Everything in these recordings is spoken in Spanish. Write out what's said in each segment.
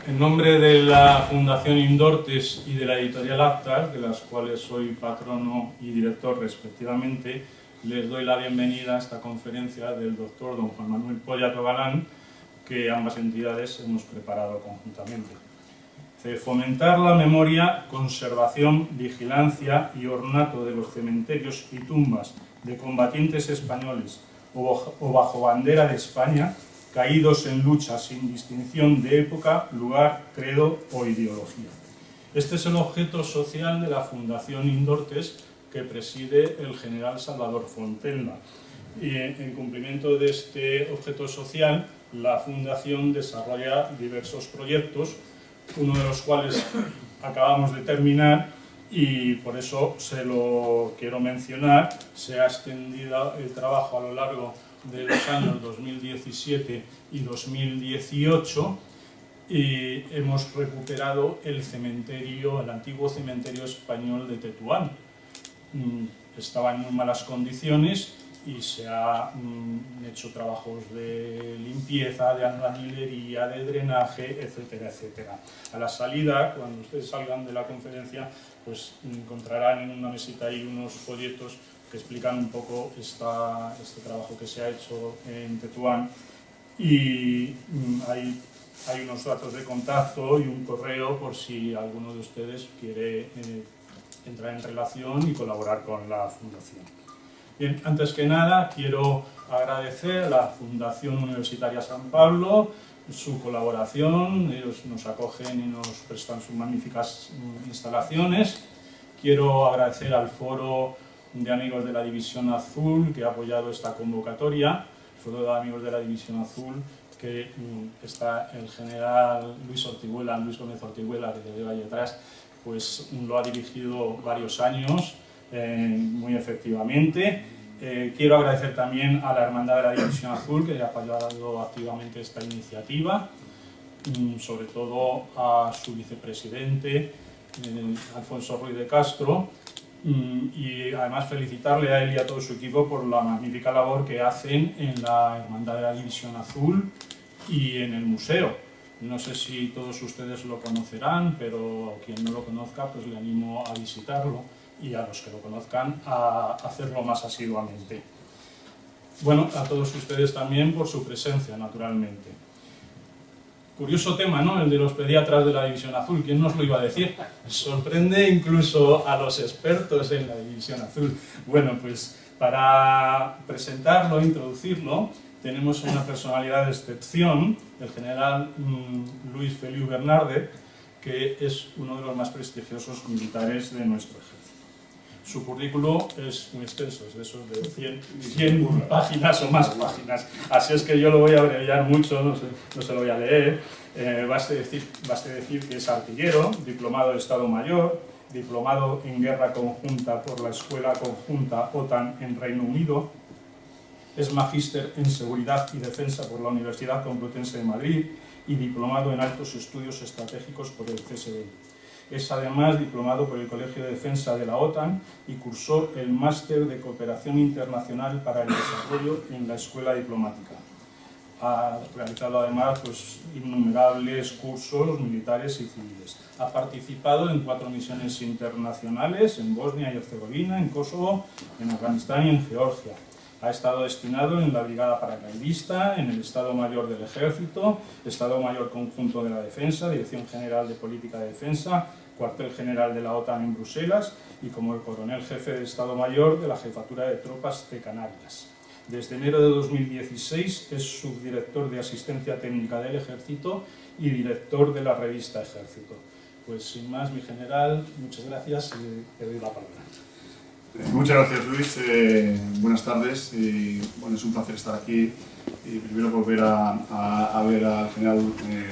En nombre de la Fundación Indortes y de la editorial Actas, de las cuales soy patrono y director respectivamente, les doy la bienvenida a esta conferencia del doctor don Juan Manuel Pollato Galán, que ambas entidades hemos preparado conjuntamente. Fomentar la memoria, conservación, vigilancia y ornato de los cementerios y tumbas de combatientes españoles o bajo bandera de España, caídos en lucha sin distinción de época, lugar, credo o ideología. Este es el objeto social de la Fundación Indortes, que preside el general Salvador Fontella. Y en cumplimiento de este objeto social, la Fundación desarrolla diversos proyectos, uno de los cuales acabamos de terminar y por eso se lo quiero mencionar. Se ha extendido el trabajo a lo largo de los años 2017 y 2018 y hemos recuperado el cementerio, el antiguo cementerio español de Tetuán. Estaba en muy malas condiciones y se han hecho trabajos de limpieza, de albañilería, de drenaje, etcétera, etcétera. A la salida, cuando ustedes salgan de la conferencia, pues encontrarán en una mesita ahí unos folletos que explican un poco este trabajo que se ha hecho en Tetuán, y hay unos datos de contacto y un correo por si alguno de ustedes quiere entrar en relación y colaborar con la Fundación. Bien, antes que nada quiero agradecer a la Fundación Universitaria San Pablo su colaboración. Ellos nos acogen y nos prestan sus magníficas instalaciones. Quiero agradecer al Foro de Amigos de la División Azul que ha apoyado esta convocatoria, el Foro de Amigos de la División Azul, que está el general Luis Gómez Ortiguela, que lleva ahí atrás, pues lo ha dirigido varios años muy efectivamente. Quiero agradecer también a la Hermandad de la División Azul, que ha apoyado activamente esta iniciativa, sobre todo a su vicepresidente, Alfonso Ruiz de Castro, y además felicitarle a él y a todo su equipo por la magnífica labor que hacen en la Hermandad de la División Azul y en el museo. No sé si todos ustedes lo conocerán, pero quien no lo conozca, pues le animo a visitarlo, y a los que lo conozcan a hacerlo más asiduamente. Bueno, a todos ustedes también por su presencia, naturalmente. Curioso tema, ¿no?, el de los pediatras de la División Azul. ¿Quién nos lo iba a decir? Sorprende incluso a los expertos en la División Azul. Bueno, pues para presentarlo, introducirlo, tenemos una personalidad de excepción, el general Luis Feliu Bernardet, que es uno de los más prestigiosos militares de nuestro ejército. Su currículo es muy extenso, es de esos de 100 páginas o más páginas, así es que yo lo voy a abreviar mucho, no se lo voy a leer. Baste decir que es artillero, diplomado de Estado Mayor, diplomado en Guerra Conjunta por la Escuela Conjunta OTAN en Reino Unido, es magíster en Seguridad y Defensa por la Universidad Complutense de Madrid y diplomado en Altos Estudios Estratégicos por el CSD. Es además diplomado por el Colegio de Defensa de la OTAN y cursó el Máster de Cooperación Internacional para el Desarrollo en la Escuela Diplomática. Ha realizado además innumerables cursos militares y civiles. Ha participado en 4 misiones internacionales en Bosnia y Herzegovina, en Kosovo, en Afganistán y en Georgia. Ha estado destinado en la Brigada Paracaidista, en el Estado Mayor del Ejército, Estado Mayor Conjunto de la Defensa, Dirección General de Política de Defensa, Cuartel General de la OTAN en Bruselas y como el coronel jefe de Estado Mayor de la Jefatura de Tropas de Canarias. Desde enero de 2016 es subdirector de Asistencia Técnica del Ejército y director de la revista Ejército. Pues sin más, mi general, muchas gracias y te doy la palabra. Muchas gracias, Luis. Buenas tardes. Bueno, es un placer estar aquí y primero volver a ver al general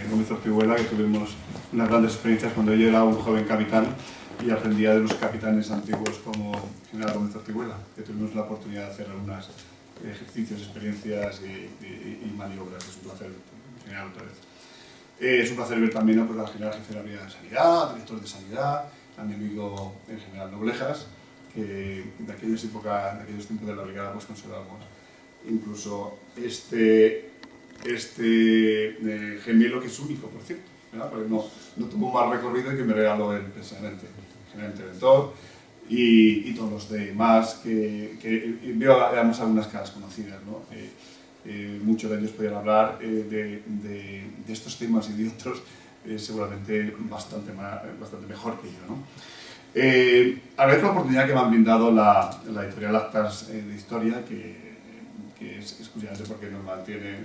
Gómez Ortiguela, que tuvimos unas grandes experiencias cuando yo era un joven capitán y aprendía de los capitanes antiguos como general Gómez Ortiguela, que tuvimos la oportunidad de hacer algunos ejercicios, experiencias y maniobras. Es un placer, general, otra vez. Es un placer ver también al general jefe de la Unidad de Sanidad, director de Sanidad, a mi amigo el general Noblejas, que de aquellos tiempos de la brigada pues conservamos incluso este gemelo, que es único, por cierto, ¿verdad? Porque no tuvo más recorrido y que me regaló él precisamente, el general interventor y todos los demás, que veo además algunas caras conocidas, ¿no? Muchos de ellos podían hablar de estos temas y de otros seguramente bastante mejor que yo, ¿no? Agradezco la oportunidad que me han brindado la editorial Actas de Historia, que es curioso porque nos mantiene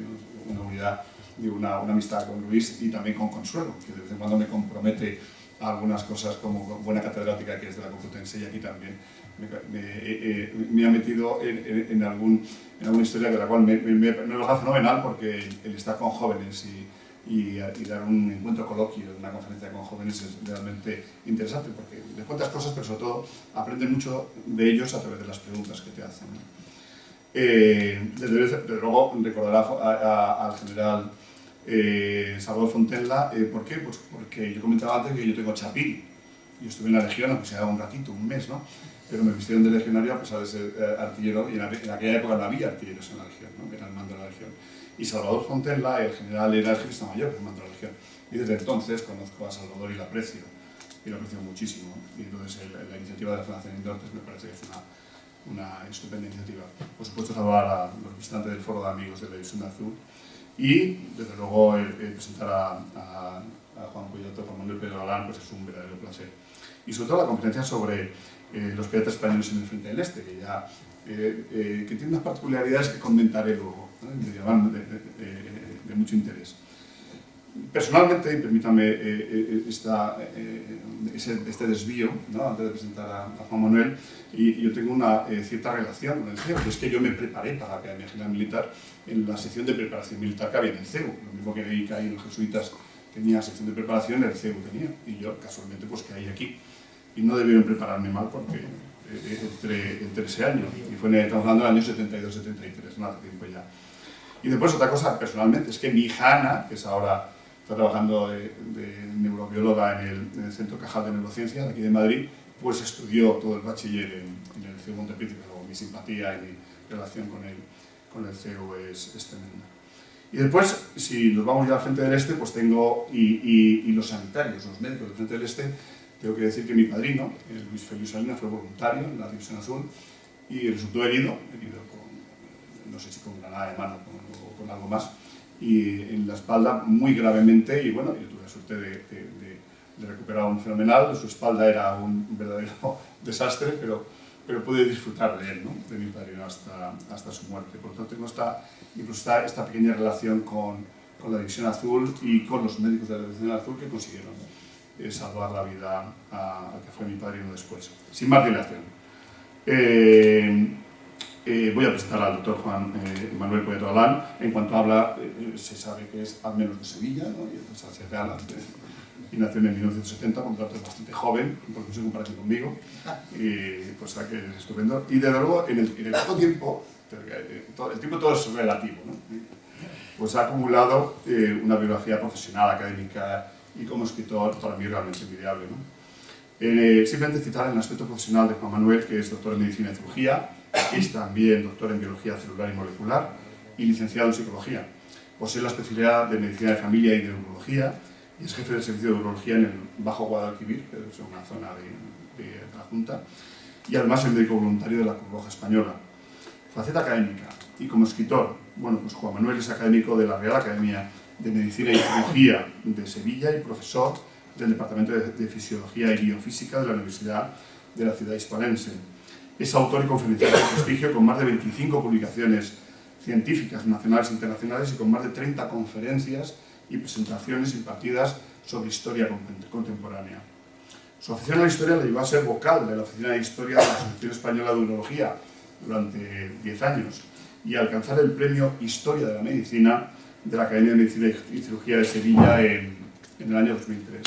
una unidad y una amistad con Luis y también con Consuelo, que de vez en cuando me compromete a algunas cosas como buena catedrática que es de la Complutense, y aquí también me ha metido en alguna historia de la cual me lo hace fenomenal, porque el estar con jóvenes y dar un encuentro coloquio, una conferencia con jóvenes es realmente interesante, porque les cuentas cosas, pero sobre todo aprendes mucho de ellos a través de las preguntas que te hacen, ¿no? Desde luego recordará al general Salvador Fontenla. ¿Por qué? Pues porque yo comentaba antes que yo tengo chapín. Yo estuve en la Legión, aunque sea un ratito, un mes, ¿no? Pero me vistieron de legionario a pesar de ser artillero, y en aquella época no había artilleros en la Legión, ¿no? Era el mando de la Legión. Y Salvador Fontenla, el general, era el jefe de Estado Mayor del mando de la Legión. Y desde entonces conozco a Salvador y lo aprecio muchísimo. Y entonces la iniciativa de la Fundación Indortes me parece que es una estupenda iniciativa. Por supuesto, saludar a los visitantes del Foro de Amigos de la División Azul y, desde luego, presentar a Juan Puyoto, Juan Manuel Pedro Galán, pues es un verdadero placer. Y sobre todo la conferencia sobre los piratas españoles en el Frente del Este, que tiene unas particularidades que comentaré luego, ¿no? Me llaman de mucho interés. Personalmente, y permítame este desvío, ¿no? Antes de presentar a Juan Manuel, y yo tengo una cierta relación con el CEU, y es que yo me preparé para la Academia General Militar en la sección de preparación militar que había en el CEU. Lo mismo que veí que ahí los jesuitas tenía sección de preparación, el CEU tenía, y yo casualmente pues caí aquí. Y no debieron prepararme mal porque entre ese año, y estamos hablando del año 72-73, no hace tiempo ya. Y después otra cosa personalmente, es que mi hija Ana, que es ahora está trabajando de neurobióloga en el Centro Cajal de Neurociencia de aquí de Madrid, pues estudió todo el bachiller en el CEU Montepío, pero mi simpatía y mi relación con el CEU es tremenda. Y después, si nos vamos ya al Frente del Este, pues tengo, y los sanitarios, los médicos del Frente del Este, tengo que decir que mi padrino, Luis Feliu Salinas, fue voluntario en la División Azul y resultó herido con, no sé si con granada de mano o con algo más, y en la espalda muy gravemente, y bueno, yo tuve la suerte de recuperar un fenomenal. Su espalda era un verdadero desastre, pero pude disfrutar de él, ¿no? De mi padrino hasta su muerte. Por lo tanto, tengo esta pequeña relación con la División Azul y con los médicos de la División Azul que consiguieron salvar la vida al que fue mi padrino después. Sin más dilación. Voy a presentar al doctor Juan Manuel Puyoto Galán. En cuanto habla, se sabe que es al menos de Sevilla, ¿no? Y es sacerdotal, y nació en 1970, por lo tanto es bastante joven, porque no se compara conmigo, y pues que es estupendo. Y desde luego, en el poco tiempo, el tiempo todo es relativo, ¿no? Pues ha acumulado una biografía profesional, académica y como escritor para mí realmente envidiable, ¿no? Simplemente citar el aspecto profesional de Juan Manuel, que es doctor en Medicina y Cirugía, es también doctor en Biología Celular y Molecular y licenciado en Psicología. Posee la especialidad de Medicina de Familia y de Urología y es jefe del servicio de urología en el Bajo Guadalquivir, que es una zona de la Junta, y además es médico voluntario de la Cruz Roja Española. Faceta académica y como escritor, bueno, pues Juan Manuel es académico de la Real Academia de Medicina y Cirugía de Sevilla y profesor del Departamento de Fisiología y Biofísica de la Universidad de la Ciudad Hispalense. Es autor y conferenciante de prestigio con más de 25 publicaciones científicas nacionales e internacionales y con más de 30 conferencias y presentaciones impartidas sobre historia contemporánea. Su afición a la historia le llevó a ser vocal de la Oficina de Historia de la Asociación Española de Urología durante 10 años y a alcanzar el premio Historia de la Medicina de la Academia de Medicina y Cirugía de Sevilla en el año 2003.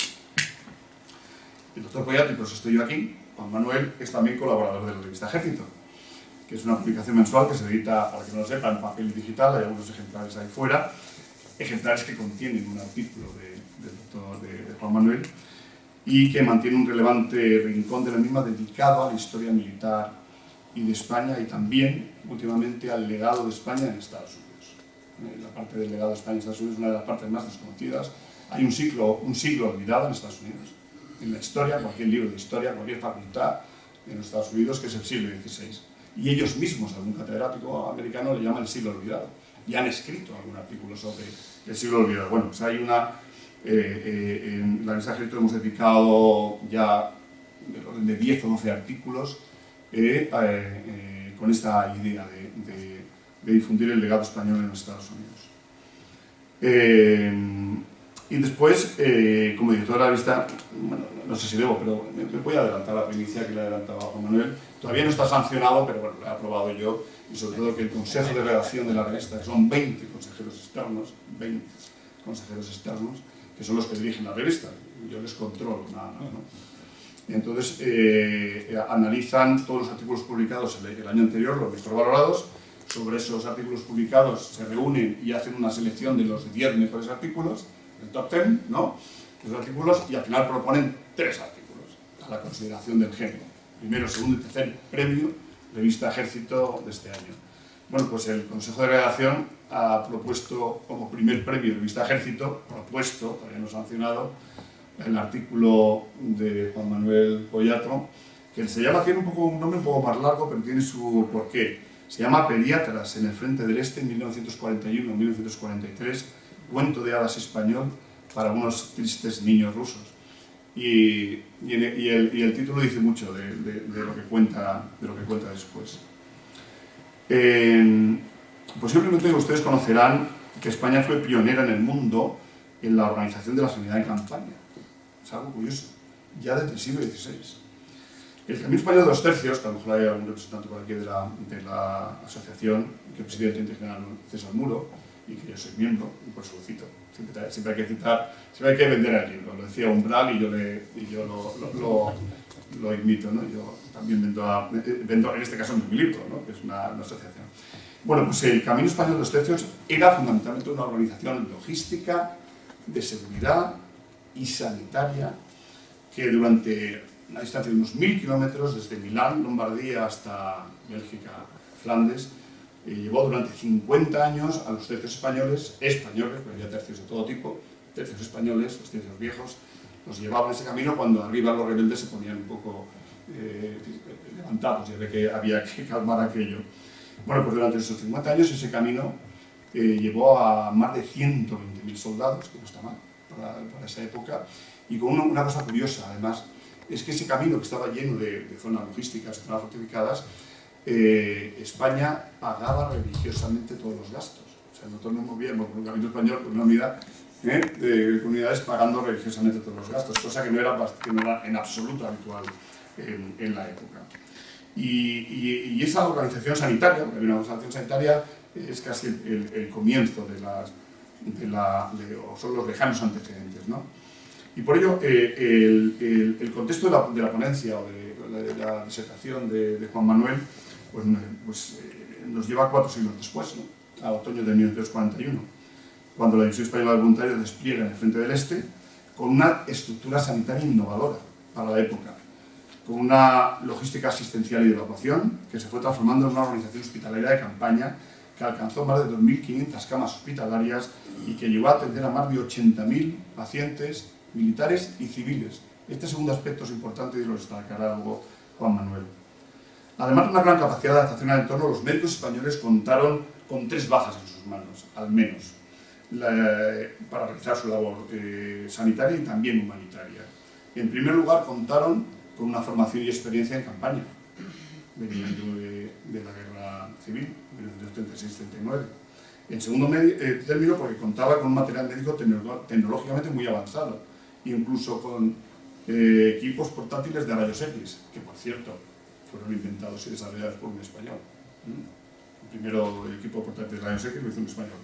El doctor Puyoto, y por eso estoy yo aquí, Juan Manuel, es también colaborador de la revista Ejército, que es una publicación mensual que se edita, para que no lo sepan, en papel y digital. Hay algunos ejemplares ahí fuera, ejemplares que contienen un artículo de Juan Manuel y que mantiene un relevante rincón de la misma dedicado a la historia militar y de España, y también, últimamente, al legado de España en Estados Unidos. La parte del legado de España en Estados Unidos es una de las partes más desconocidas Hay un siglo olvidado en Estados Unidos, en la historia, cualquier libro de historia, cualquier facultad en los Estados Unidos, que es el siglo XVI. Y ellos mismos, algún catedrático americano, le llaman el siglo olvidado. Y han escrito algún artículo sobre el siglo olvidado. Bueno, pues hay una... en la revista Ejército hemos dedicado ya del orden de 10 o 12 artículos con esta idea de difundir el legado español en los Estados Unidos. Y después, como director de la revista, bueno, no sé si debo, pero me voy a adelantar la primicia que le adelantaba Juan Manuel. Todavía no está sancionado, pero bueno, lo he aprobado yo, y sobre todo que el consejo de redacción de la revista, que son 20 consejeros externos, que son los que dirigen la revista, yo les controlo nada más, ¿no? Entonces, analizan todos los artículos publicados el año anterior, los mejor valorados. Sobre esos artículos publicados se reúnen y hacen una selección de los 10 mejores artículos, el top 10, ¿no? Los artículos, y al final proponen 3 artículos a la consideración del género. Primero, segundo y tercer premio, revista Ejército de este año. Bueno, pues el Consejo de Redacción ha propuesto como primer premio revista Ejército, todavía no sancionado, el artículo de Juan Manuel Pollato, que tiene un nombre un poco más largo, pero tiene su porqué. Se llama Pediatras en el Frente del Este, 1941-1943, cuento de hadas español para unos tristes niños rusos. Y el título dice mucho de lo que cuenta después. Posiblemente ustedes conocerán que España fue pionera en el mundo en la organización de la sanidad en campaña. Es algo curioso, ya desde el siglo XVI. El Camino Español de los Tercios, que a lo mejor hay algún representante por aquí de la asociación, que preside el Teniente General César Muro, y que yo soy miembro, y por eso lo cito. Siempre hay que citar, siempre hay que vender el libro. Lo decía Umbral y yo lo imito, ¿no? Yo también vendo en este caso mi libro, ¿no? Que es una asociación. Bueno, pues el Camino Español de los Tercios era fundamentalmente una organización logística, de seguridad y sanitaria, que durante una distancia de unos 1000 kilómetros, desde Milán, Lombardía, hasta Bélgica, Flandes, llevó durante 50 años a los tercios españoles, pero había tercios de todo tipo, tercios españoles, los tercios viejos, los llevaban ese camino cuando arriba los rebeldes se ponían un poco levantados, ya de que había que calmar aquello. Bueno, pues durante esos 50 años ese camino llevó a más de 120.000 soldados, que no está mal para esa época, y con una cosa curiosa, además, es que ese camino que estaba lleno de zonas logísticas, de zonas fortificadas, España pagaba religiosamente todos los gastos. O sea, nosotros nos movíamos por un camino español, por una unidad de comunidades pagando religiosamente todos los gastos, cosa que no era en absoluto habitual en la época. Y esa organización sanitaria, porque había una organización sanitaria, es casi el comienzo o son los lejanos antecedentes, ¿no? Y por ello, el contexto de la ponencia o de la disertación de Juan Manuel pues, nos lleva 4 siglos después, ¿no? A otoño de 1941, cuando la División Española de Voluntarios despliega en el Frente del Este con una estructura sanitaria innovadora para la época, con una logística asistencial y de evacuación que se fue transformando en una organización hospitalaria de campaña que alcanzó más de 2.500 camas hospitalarias y que llegó a atender a más de 80.000 pacientes militares y civiles. Este segundo aspecto es importante y lo destacará luego Juan Manuel. Además de una gran capacidad de adaptación al entorno, los médicos españoles contaron con 3 bajas en sus manos, al menos, para realizar su labor sanitaria y también humanitaria. En primer lugar, contaron con una formación y experiencia en campaña, veniendo de la Guerra Civil, de 1936-39. En segundo término, porque contaba con un material médico tecnológicamente muy avanzado, incluso con equipos portátiles de rayos X, que por cierto fueron inventados y desarrollados por un español. Primero el equipo portátil de rayos X lo hizo un español.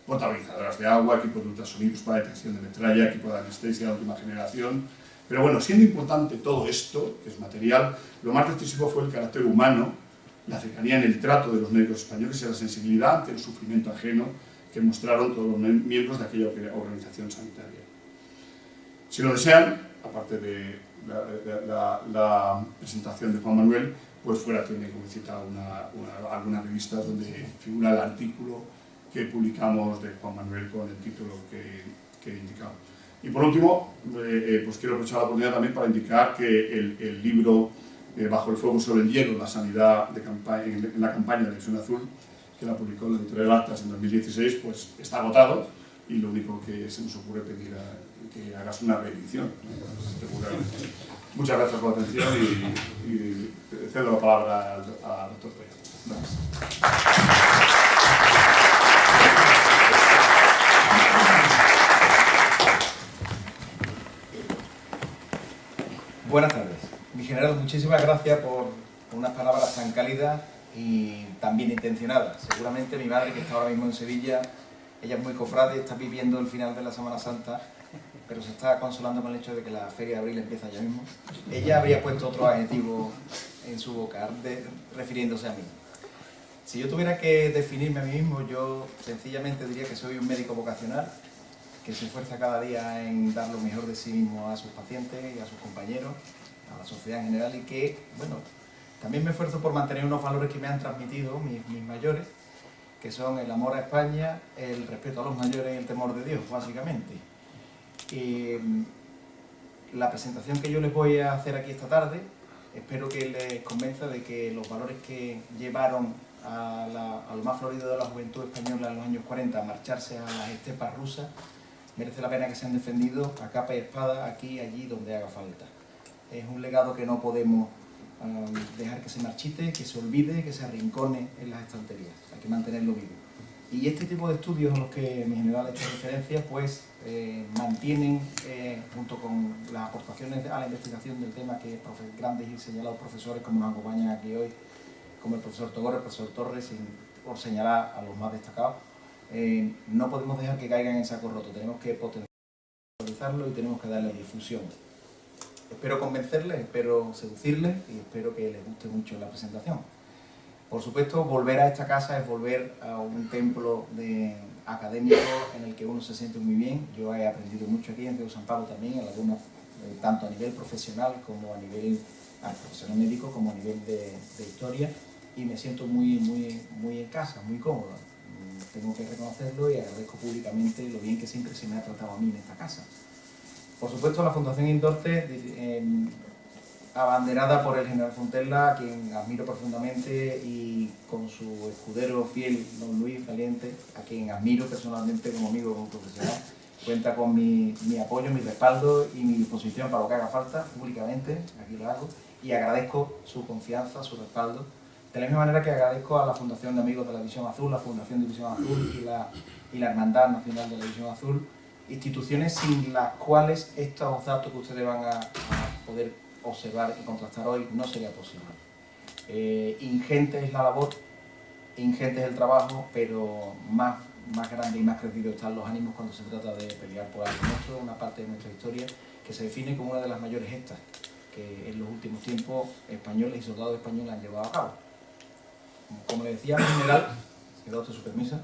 Potabilizadoras de agua, equipos de ultrasonidos para detección de metralla, equipo de anestesia de última generación. Pero bueno, siendo importante todo esto, que es material, lo más decisivo fue el carácter humano, la cercanía en el trato de los médicos españoles y la sensibilidad ante el sufrimiento ajeno que mostraron todos los miembros de aquella organización sanitaria. Si lo desean, aparte de la presentación de Juan Manuel, pues fuera tiene, como cita, algunas revistas donde figura el artículo que publicamos de Juan Manuel con el título que he indicado. Y por último, pues quiero aprovechar la oportunidad también para indicar que el libro Bajo el fuego sobre el hielo, la sanidad en la campaña de la División Azul, que la publicó la editorial Actas en 2016, pues está agotado y lo único que se nos ocurre pedir que hagas una reedición. Muchas gracias por la atención y cedo la palabra al doctor Pérez. Gracias. Buenas tardes. Mi general, muchísimas gracias por unas palabras tan cálidas y tan bien intencionadas. Seguramente mi madre, que está ahora mismo en Sevilla, ella es muy cofrade, está viviendo el final de la Semana Santa, pero se está consolando con el hecho de que la Feria de Abril empieza ya mismo. Ella habría puesto otro adjetivo en su boca, refiriéndose a mí. Si yo tuviera que definirme a mí mismo, yo sencillamente diría que soy un médico vocacional, que se esfuerza cada día en dar lo mejor de sí mismo a sus pacientes y a sus compañeros, a la sociedad en general, y que, bueno, también me esfuerzo por mantener unos valores que me han transmitido mis mayores, que son el amor a España, el respeto a los mayores y el temor de Dios, básicamente. La presentación que yo les voy a hacer aquí esta tarde, espero que les convenza de que los valores que llevaron a lo más florido de la juventud española en los años 40 a marcharse a las estepas rusas, merece la pena que sean defendidos a capa y espada, aquí y allí donde haga falta. Es un legado que no podemos dejar que se marchite, que se olvide, que se arrincone en las estanterías. Hay que mantenerlo vivo. Y este tipo de estudios a los que mi general ha hecho referencia, pues mantienen, junto con las aportaciones a la investigación del tema que grandes y señalados profesores como nos acompañan aquí hoy, como el profesor Togore, el profesor Torres, por señalar a los más destacados, no podemos dejar que caigan en saco roto, tenemos que potencializarlo y tenemos que darle difusión. Espero convencerles, espero seducirles y espero que les guste mucho la presentación. Por supuesto, volver a esta casa es volver a un templo académico en el que uno se siente muy bien. Yo he aprendido mucho aquí en Río San Pablo también, tanto a nivel profesional como a nivel profesional médico, como a nivel de historia, y me siento muy en casa, muy cómodo. Tengo que reconocerlo y agradezco públicamente lo bien que siempre se me ha tratado a mí en esta casa. Por supuesto, la Fundación Indorte, abanderada por el general Fontella, a quien admiro profundamente, y con su escudero fiel, don Luis Valiente, a quien admiro personalmente como amigo, como profesional, cuenta con mi apoyo, mi respaldo y mi disposición para lo que haga falta, públicamente, aquí lo hago, y agradezco su confianza, su respaldo, de la misma manera que agradezco a la Fundación de Amigos de la División Azul, la Fundación de División Azul y la Hermandad Nacional de la División Azul, instituciones sin las cuales estos datos que ustedes van a poder observar y contrastar hoy no sería posible. Ingente es la labor, ingente es el trabajo, pero más grande y más crecido están los ánimos cuando se trata de pelear por algo nuestro, una parte de nuestra historia que se define como una de las mayores gestas que en los últimos tiempos españoles y soldados españoles han llevado a cabo. Como le decía al general, si da usted su permiso,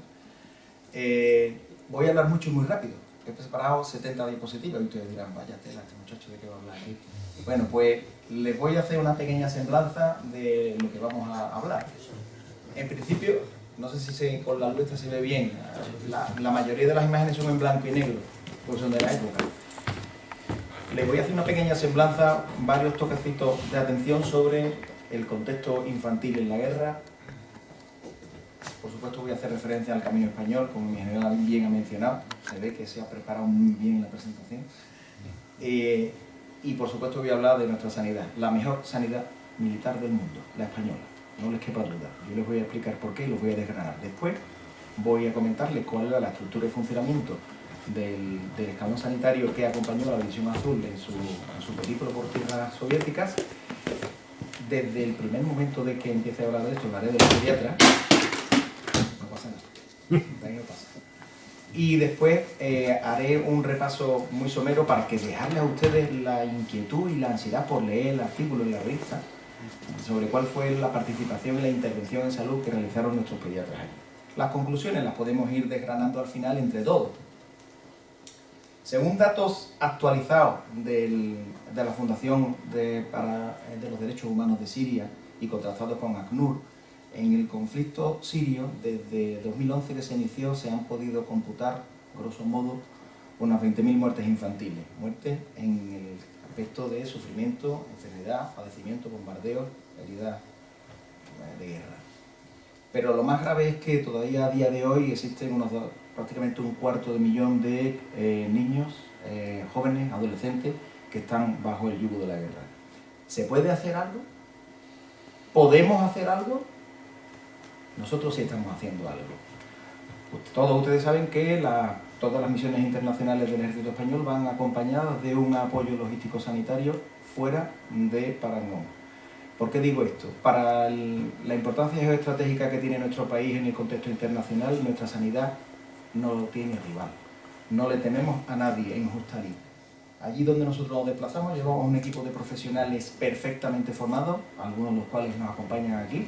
voy a hablar mucho y muy rápido. He preparado 70 diapositivas y ustedes dirán, vaya tela, este muchacho de qué va a hablar aquí. Bueno, pues les voy a hacer una pequeña semblanza de lo que vamos a hablar. En principio, no sé si con la luz se ve bien, la mayoría de las imágenes son en blanco y negro, pues son de la época. Les voy a hacer una pequeña semblanza, varios toquecitos de atención sobre el contexto infantil en la guerra. Por supuesto voy a hacer referencia al Camino Español, como mi general bien ha mencionado, se ve que se ha preparado muy bien en la presentación. Y por supuesto voy a hablar de nuestra sanidad, la mejor sanidad militar del mundo, la española, no les quepa duda. Yo les voy a explicar por qué y los voy a desgranar. Después voy a comentarles cuál era la estructura y funcionamiento del escalón sanitario que acompañó a la División Azul en su periplo por tierras soviéticas. Desde el primer momento de que empiece a hablar de esto, hablaré de los pediatras. No pasa nada, de ahí no pasa. Y después haré un repaso muy somero para que dejarles a ustedes la inquietud y la ansiedad por leer el artículo en la revista sobre cuál fue la participación y la intervención en salud que realizaron nuestros pediatras. Las conclusiones las podemos ir desgranando al final entre todos. Según datos actualizados de la Fundación de los Derechos Humanos de Siria y contrastados con ACNUR, en el conflicto sirio, desde 2011 que se inició, se han podido computar, grosso modo, unas 20.000 muertes infantiles, muertes en el aspecto de sufrimiento, enfermedad, padecimiento, bombardeos, heridas de guerra. Pero lo más grave es que todavía a día de hoy existen prácticamente 250.000 de niños, jóvenes, adolescentes, que están bajo el yugo de la guerra. ¿Se puede hacer algo? ¿Podemos hacer algo? Nosotros sí estamos haciendo algo. Todos ustedes saben que todas las misiones internacionales del Ejército Español van acompañadas de un apoyo logístico sanitario fuera de Parangón. ¿Por qué digo esto? Para la importancia geoestratégica que tiene nuestro país en el contexto internacional, nuestra sanidad no tiene rival. No le tememos a nadie en Hostalí. Allí donde nosotros nos desplazamos llevamos un equipo de profesionales perfectamente formados, algunos de los cuales nos acompañan aquí,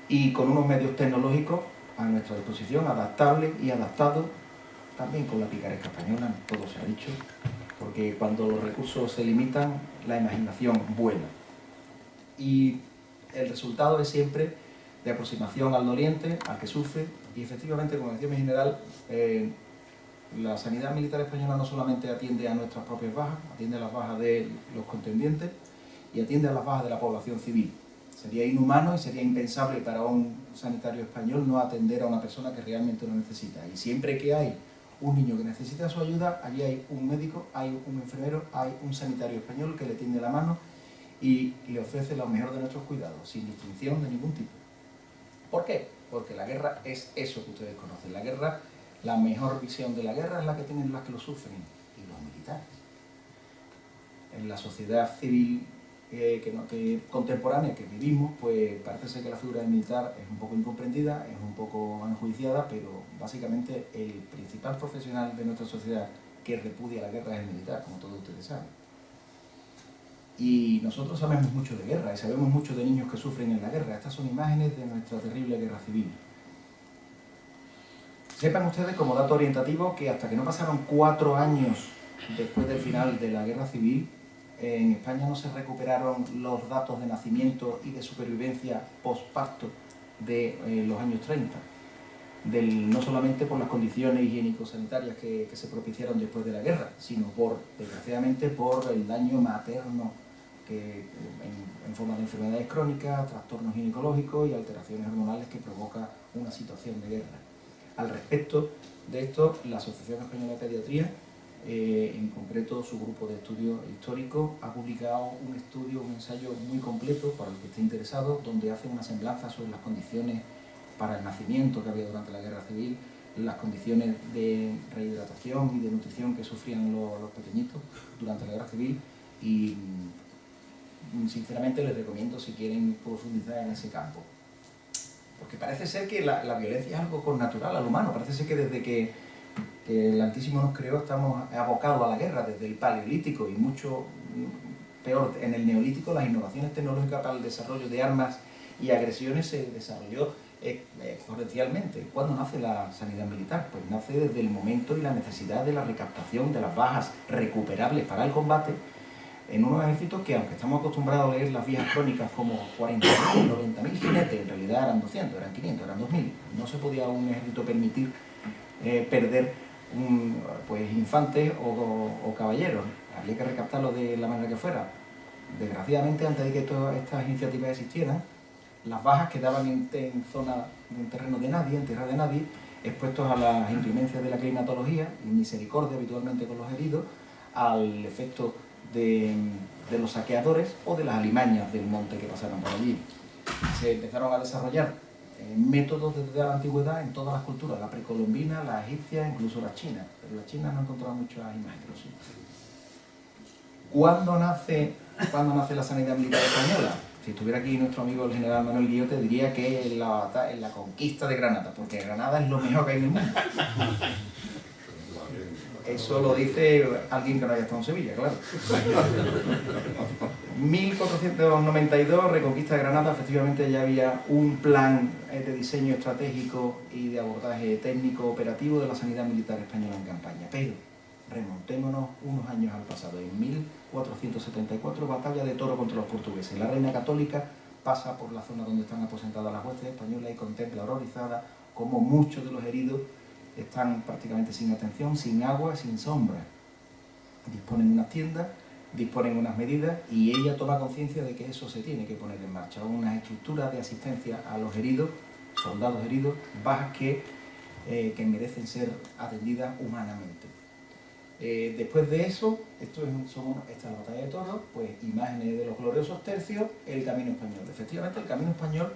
y con unos medios tecnológicos a nuestra disposición, adaptables y adaptados, también con la picaresca española, todo se ha dicho, porque cuando los recursos se limitan, la imaginación vuela. Y el resultado es siempre de aproximación al doliente, al que sufre, y efectivamente, como decía mi general, la sanidad militar española no solamente atiende a nuestras propias bajas, atiende a las bajas de los contendientes y atiende a las bajas de la población civil. Sería inhumano y sería impensable para un sanitario español no atender a una persona que realmente lo necesita. Y siempre que hay un niño que necesita su ayuda, allí hay un médico, hay un enfermero, hay un sanitario español que le tiende la mano y le ofrece lo mejor de nuestros cuidados, sin distinción de ningún tipo. ¿Por qué? Porque la guerra es eso que ustedes conocen. La guerra, la mejor visión de la guerra es la que tienen las que lo sufren, y los militares. En la sociedad civil contemporánea que vivimos, pues parece ser que la figura del militar es un poco incomprendida, es un poco enjuiciada, pero básicamente el principal profesional de nuestra sociedad que repudia la guerra es el militar, como todos ustedes saben. Y nosotros sabemos mucho de guerra y sabemos mucho de niños que sufren en la guerra. Estas son imágenes de nuestra terrible guerra civil. Sepan ustedes, como dato orientativo, que hasta que no pasaron 4 años después del final de la guerra civil, en España no se recuperaron los datos de nacimiento y de supervivencia postparto de los años 30, no solamente por las condiciones higiénico-sanitarias que se propiciaron después de la guerra, sino desgraciadamente por el daño materno en forma de enfermedades crónicas, trastornos ginecológicos y alteraciones hormonales que provoca una situación de guerra. Al respecto de esto, la Asociación Española de Pediatría, en concreto su grupo de estudio histórico, ha publicado un estudio, un ensayo muy completo para el que esté interesado, donde hace una semblanza sobre las condiciones para el nacimiento que había durante la guerra civil, las condiciones de rehidratación y de nutrición que sufrían los pequeñitos durante la guerra civil, y sinceramente les recomiendo si quieren profundizar en ese campo. Porque parece ser que la violencia es algo connatural al humano, parece ser que desde que el Altísimo nos creó estamos abocados a la guerra, desde el Paleolítico y mucho peor en el Neolítico. Las innovaciones tecnológicas para el desarrollo de armas y agresiones se desarrolló exponencialmente. ¿Cuándo nace la sanidad militar? Pues nace desde el momento y la necesidad de la recaptación de las bajas recuperables para el combate en unos ejércitos que, aunque estamos acostumbrados a leer las viejas crónicas como 40.000, 90.000 jinetes, en realidad eran 200, eran 500, eran 2.000. No se podía un ejército permitir perder pues infantes o caballeros. Había que recaptarlo de la manera que fuera. Desgraciadamente, antes de que todas estas iniciativas existieran, las bajas quedaban en terreno de nadie, en tierra de nadie, expuestos a las inclemencias de la climatología y misericordia habitualmente con los heridos, al efecto de los saqueadores o de las alimañas del monte que pasaron por allí. Se empezaron a desarrollar métodos desde la antigüedad en todas las culturas, la precolombina, la egipcia, incluso la china, pero la china no ha encontrado muchas imágenes. ¿Sí? ¿Cuándo nace la sanidad militar española? Si estuviera aquí nuestro amigo el general Manuel Guillot, te diría que en la conquista de Granada, porque Granada es lo mejor que hay en el mundo. Eso lo dice alguien que no haya estado en Sevilla, claro. 1492, reconquista de Granada, efectivamente ya había un plan de diseño estratégico y de abordaje técnico operativo de la sanidad militar española en campaña. Pero remontémonos unos años al pasado. En 1474, batalla de Toro contra los portugueses. La reina católica pasa por la zona donde están aposentadas las huestes españolas y contempla horrorizada cómo muchos de los heridos están prácticamente sin atención, sin agua, sin sombra. Disponen unas tiendas, disponen unas medidas y ella toma conciencia de que eso se tiene que poner en marcha, unas estructuras de asistencia a los heridos, soldados heridos, bajas que merecen ser atendidas humanamente. Después de eso, esta es la batalla de Toros, pues imágenes de los gloriosos tercios, el Camino Español. Efectivamente, el Camino Español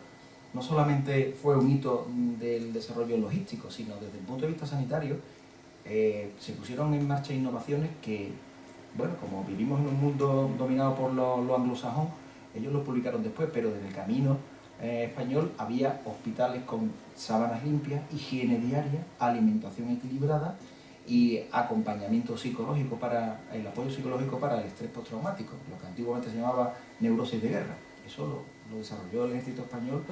no solamente fue un hito del desarrollo logístico, sino desde el punto de vista sanitario, se pusieron en marcha innovaciones que, bueno, como vivimos en un mundo dominado por lo anglosajón, ellos lo publicaron después, pero desde el Camino Español había hospitales con sábanas limpias, higiene diaria, alimentación equilibrada y acompañamiento psicológico el apoyo psicológico para el estrés postraumático, lo que antiguamente se llamaba neurosis de guerra. Eso lo desarrolló el ejército español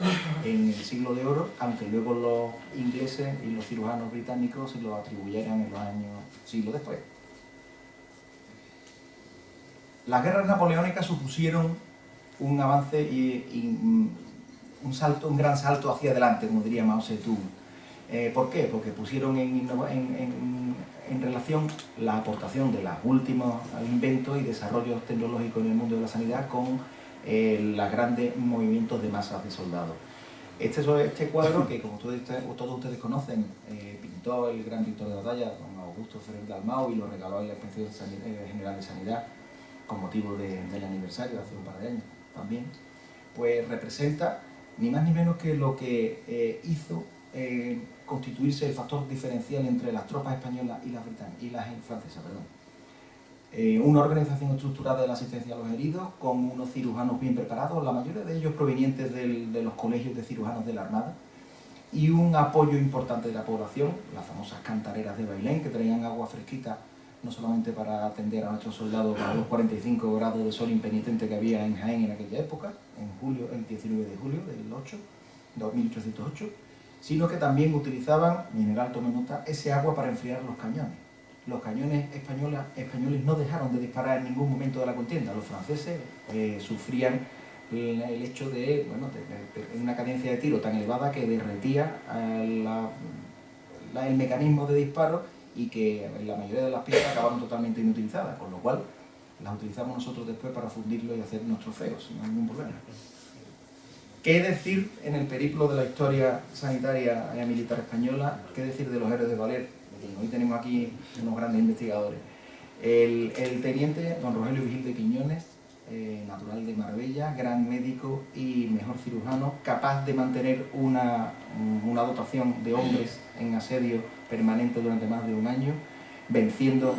en el siglo de oro, aunque luego los ingleses y los cirujanos británicos se lo atribuyeran en los siglos después. Las guerras napoleónicas supusieron un avance y un gran salto hacia adelante, como diría Mao Zedong. ¿Por qué? Porque pusieron en relación la aportación de los últimos inventos y desarrollos tecnológicos en el mundo de la sanidad con los grandes movimientos de masas de soldados. Este cuadro, que como todos ustedes conocen, pintó el gran pintor de batalla, don Augusto Ferrer Dalmau, y lo regaló en la Inspección General de Sanidad con motivo del aniversario hace un par de años también, pues representa ni más ni menos que lo que hizo constituirse el factor diferencial entre las tropas españolas y las francesas. Una organización estructurada de la asistencia a los heridos, con unos cirujanos bien preparados, la mayoría de ellos provenientes de los colegios de cirujanos de la Armada, y un apoyo importante de la población, las famosas cantareras de Bailén, que traían agua fresquita no solamente para atender a nuestros soldados a los 45 grados de sol impenitente que había en Jaén en aquella época, el 19 de julio del 1808, sino que también utilizaban, mi general tome nota, ese agua para enfriar los cañones. Los cañones españoles no dejaron de disparar en ningún momento de la contienda. Los franceses sufrían el hecho de una cadencia de tiro tan elevada que derretía el mecanismo de disparo y que la mayoría de las piezas acabaron totalmente inutilizadas, con lo cual las utilizamos nosotros después para fundirlo y hacer unos trofeos, sin ningún problema. ¿Qué decir en el periplo de la historia sanitaria y militar española? ¿Qué decir de los héroes de Valer? Hoy tenemos aquí unos grandes investigadores. El teniente don Rogelio Vigil de Quiñones, natural de Marbella, gran médico y mejor cirujano, capaz de mantener una dotación de hombres en asedio permanente durante más de un año, venciendo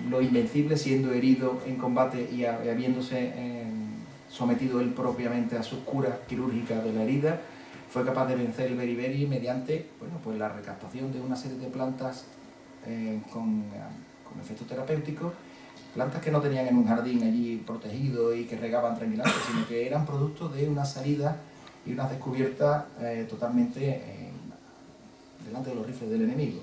lo invencible, siendo herido en combate y habiéndose sometido él propiamente a sus curas quirúrgicas de la herida. Fue capaz de vencer el beriberi mediante la recaptación de una serie de plantas con efectos terapéuticos, plantas que no tenían en un jardín allí protegido y que regaban tranquilamente, sino que eran productos de una salida y una descubierta totalmente delante de los rifles del enemigo.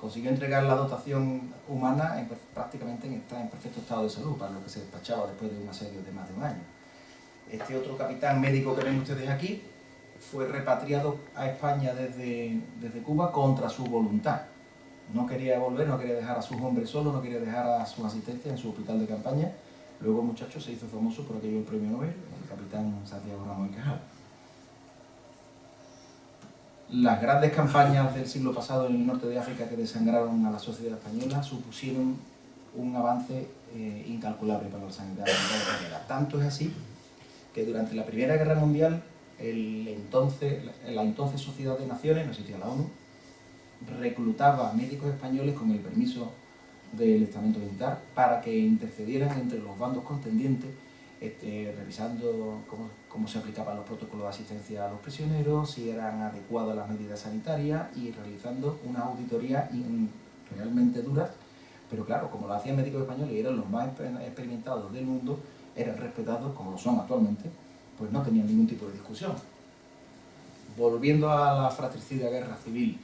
Consiguió entregar la dotación humana prácticamente en perfecto estado de salud, para lo que se despachaba después de un asedio de más de un año. Este otro capitán médico que ven ustedes aquí fue repatriado a España desde Cuba contra su voluntad. No quería volver, no quería dejar a sus hombres solos, no quería dejar a su asistencia en su hospital de campaña. Luego el muchacho se hizo famoso por aquello del premio Nobel, el capitán Santiago Ramón y Cajal. Las grandes campañas del siglo pasado en el norte de África que desangraron a la sociedad española supusieron un avance incalculable para la sanidad española. Tanto es así que durante la Primera Guerra Mundial la entonces Sociedad de Naciones, no existía la ONU, reclutaba médicos españoles con el permiso del estamento militar para que intercedieran entre los bandos contendientes, revisando cómo se aplicaban los protocolos de asistencia a los prisioneros, si eran adecuadas las medidas sanitarias y realizando una auditoría realmente dura, pero claro, como lo hacían médicos españoles y eran los más experimentados del mundo, eran respetados como lo son actualmente, pues no tenían ningún tipo de discusión. Volviendo a la fratricida guerra civil,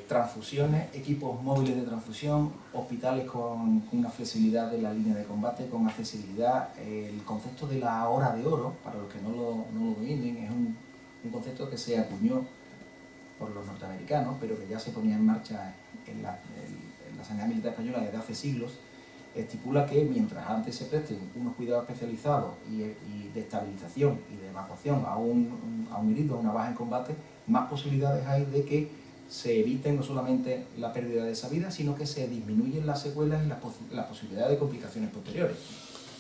transfusiones, equipos móviles de transfusión, hospitales con una flexibilidad de la línea de combate, con accesibilidad. El concepto de la hora de oro, para los que no lo dominen, es un concepto que se acuñó por los norteamericanos, pero que ya se ponía en marcha en la sanidad militar española desde hace siglos, estipula que mientras antes se presten unos cuidados especializados y de estabilización y de evacuación a un herido, a una baja en combate, más posibilidades hay de que se eviten no solamente la pérdida de esa vida, sino que se disminuyen las secuelas y la posibilidad de complicaciones posteriores.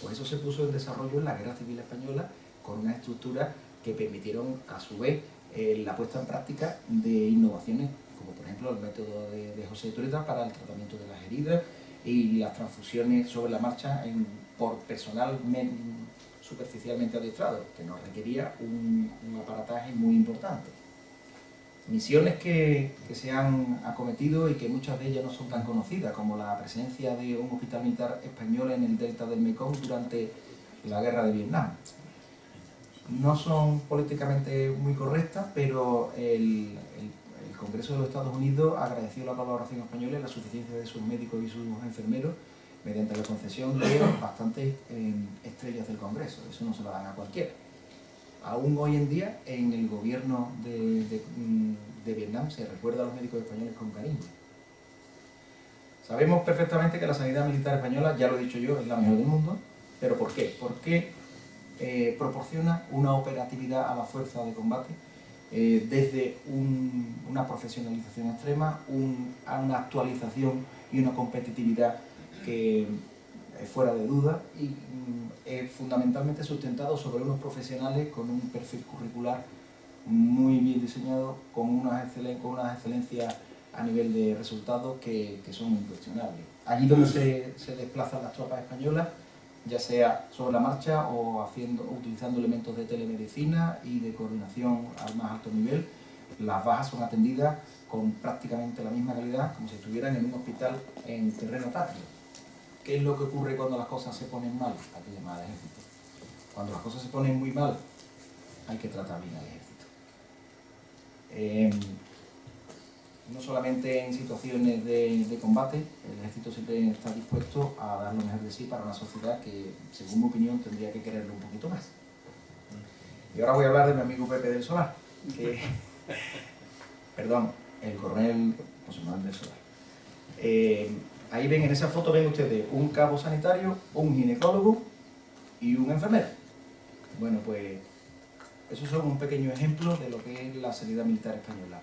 Pues eso se puso en desarrollo en la Guerra Civil Española con una estructura que permitieron a su vez la puesta en práctica de innovaciones, como por ejemplo el método de José de Tureta para el tratamiento de las heridas y las transfusiones sobre la marcha por personal superficialmente adiestrado, que nos requería un aparataje muy importante. Misiones que se han acometido y que muchas de ellas no son tan conocidas, como la presencia de un hospital militar español en el delta del Mekong durante la guerra de Vietnam. No son políticamente muy correctas, pero el Congreso de los Estados Unidos agradeció la colaboración española y la suficiencia de sus médicos y sus enfermeros mediante la concesión de bastantes estrellas del Congreso. Eso no se lo dan a cualquiera. Aún hoy en día, en el gobierno de Vietnam se recuerda a los médicos españoles con cariño. Sabemos perfectamente que la sanidad militar española, ya lo he dicho yo, es la mejor del mundo, pero ¿por qué? Porque proporciona una operatividad a la fuerza de combate desde una profesionalización extrema, una actualización y una competitividad que es fuera de duda y es fundamentalmente sustentado sobre unos profesionales con un perfil curricular muy bien diseñado, con unas excelencias a nivel de resultados que son incuestionables. Allí donde se desplazan las tropas españolas, ya sea sobre la marcha o utilizando elementos de telemedicina y de coordinación al más alto nivel, las bajas son atendidas con prácticamente la misma calidad como si estuvieran en un hospital en terreno patrio. ¿Qué es lo que ocurre cuando las cosas se ponen mal? Hay que llamar al ejército. Cuando las cosas se ponen muy mal, hay que tratar bien al ejército. No solamente en situaciones de combate, el ejército siempre está dispuesto a dar lo mejor de sí para una sociedad que, según mi opinión, tendría que quererlo un poquito más. Y ahora voy a hablar de mi amigo Pepe del Solar, perdón, el coronel José Manuel del Solar. Ahí ven, en esa foto ven ustedes un cabo sanitario, un ginecólogo y un enfermero. Bueno, pues esos son un pequeño ejemplo de lo que es la sanidad militar española.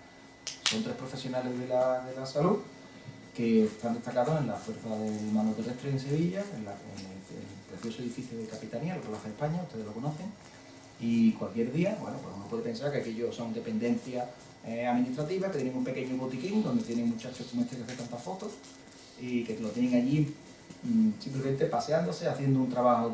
Son 3 profesionales de la salud que están destacados en la Fuerza del Mano Terrestre en Sevilla, en el precioso edificio de Capitanía, la Plaza de España, ustedes lo conocen. Y cualquier día, bueno, pues uno puede pensar que aquellos son dependencias administrativas, que tienen un pequeño botiquín donde tienen muchachos como este que hace tantas fotos y que lo tienen allí simplemente paseándose, haciendo un trabajo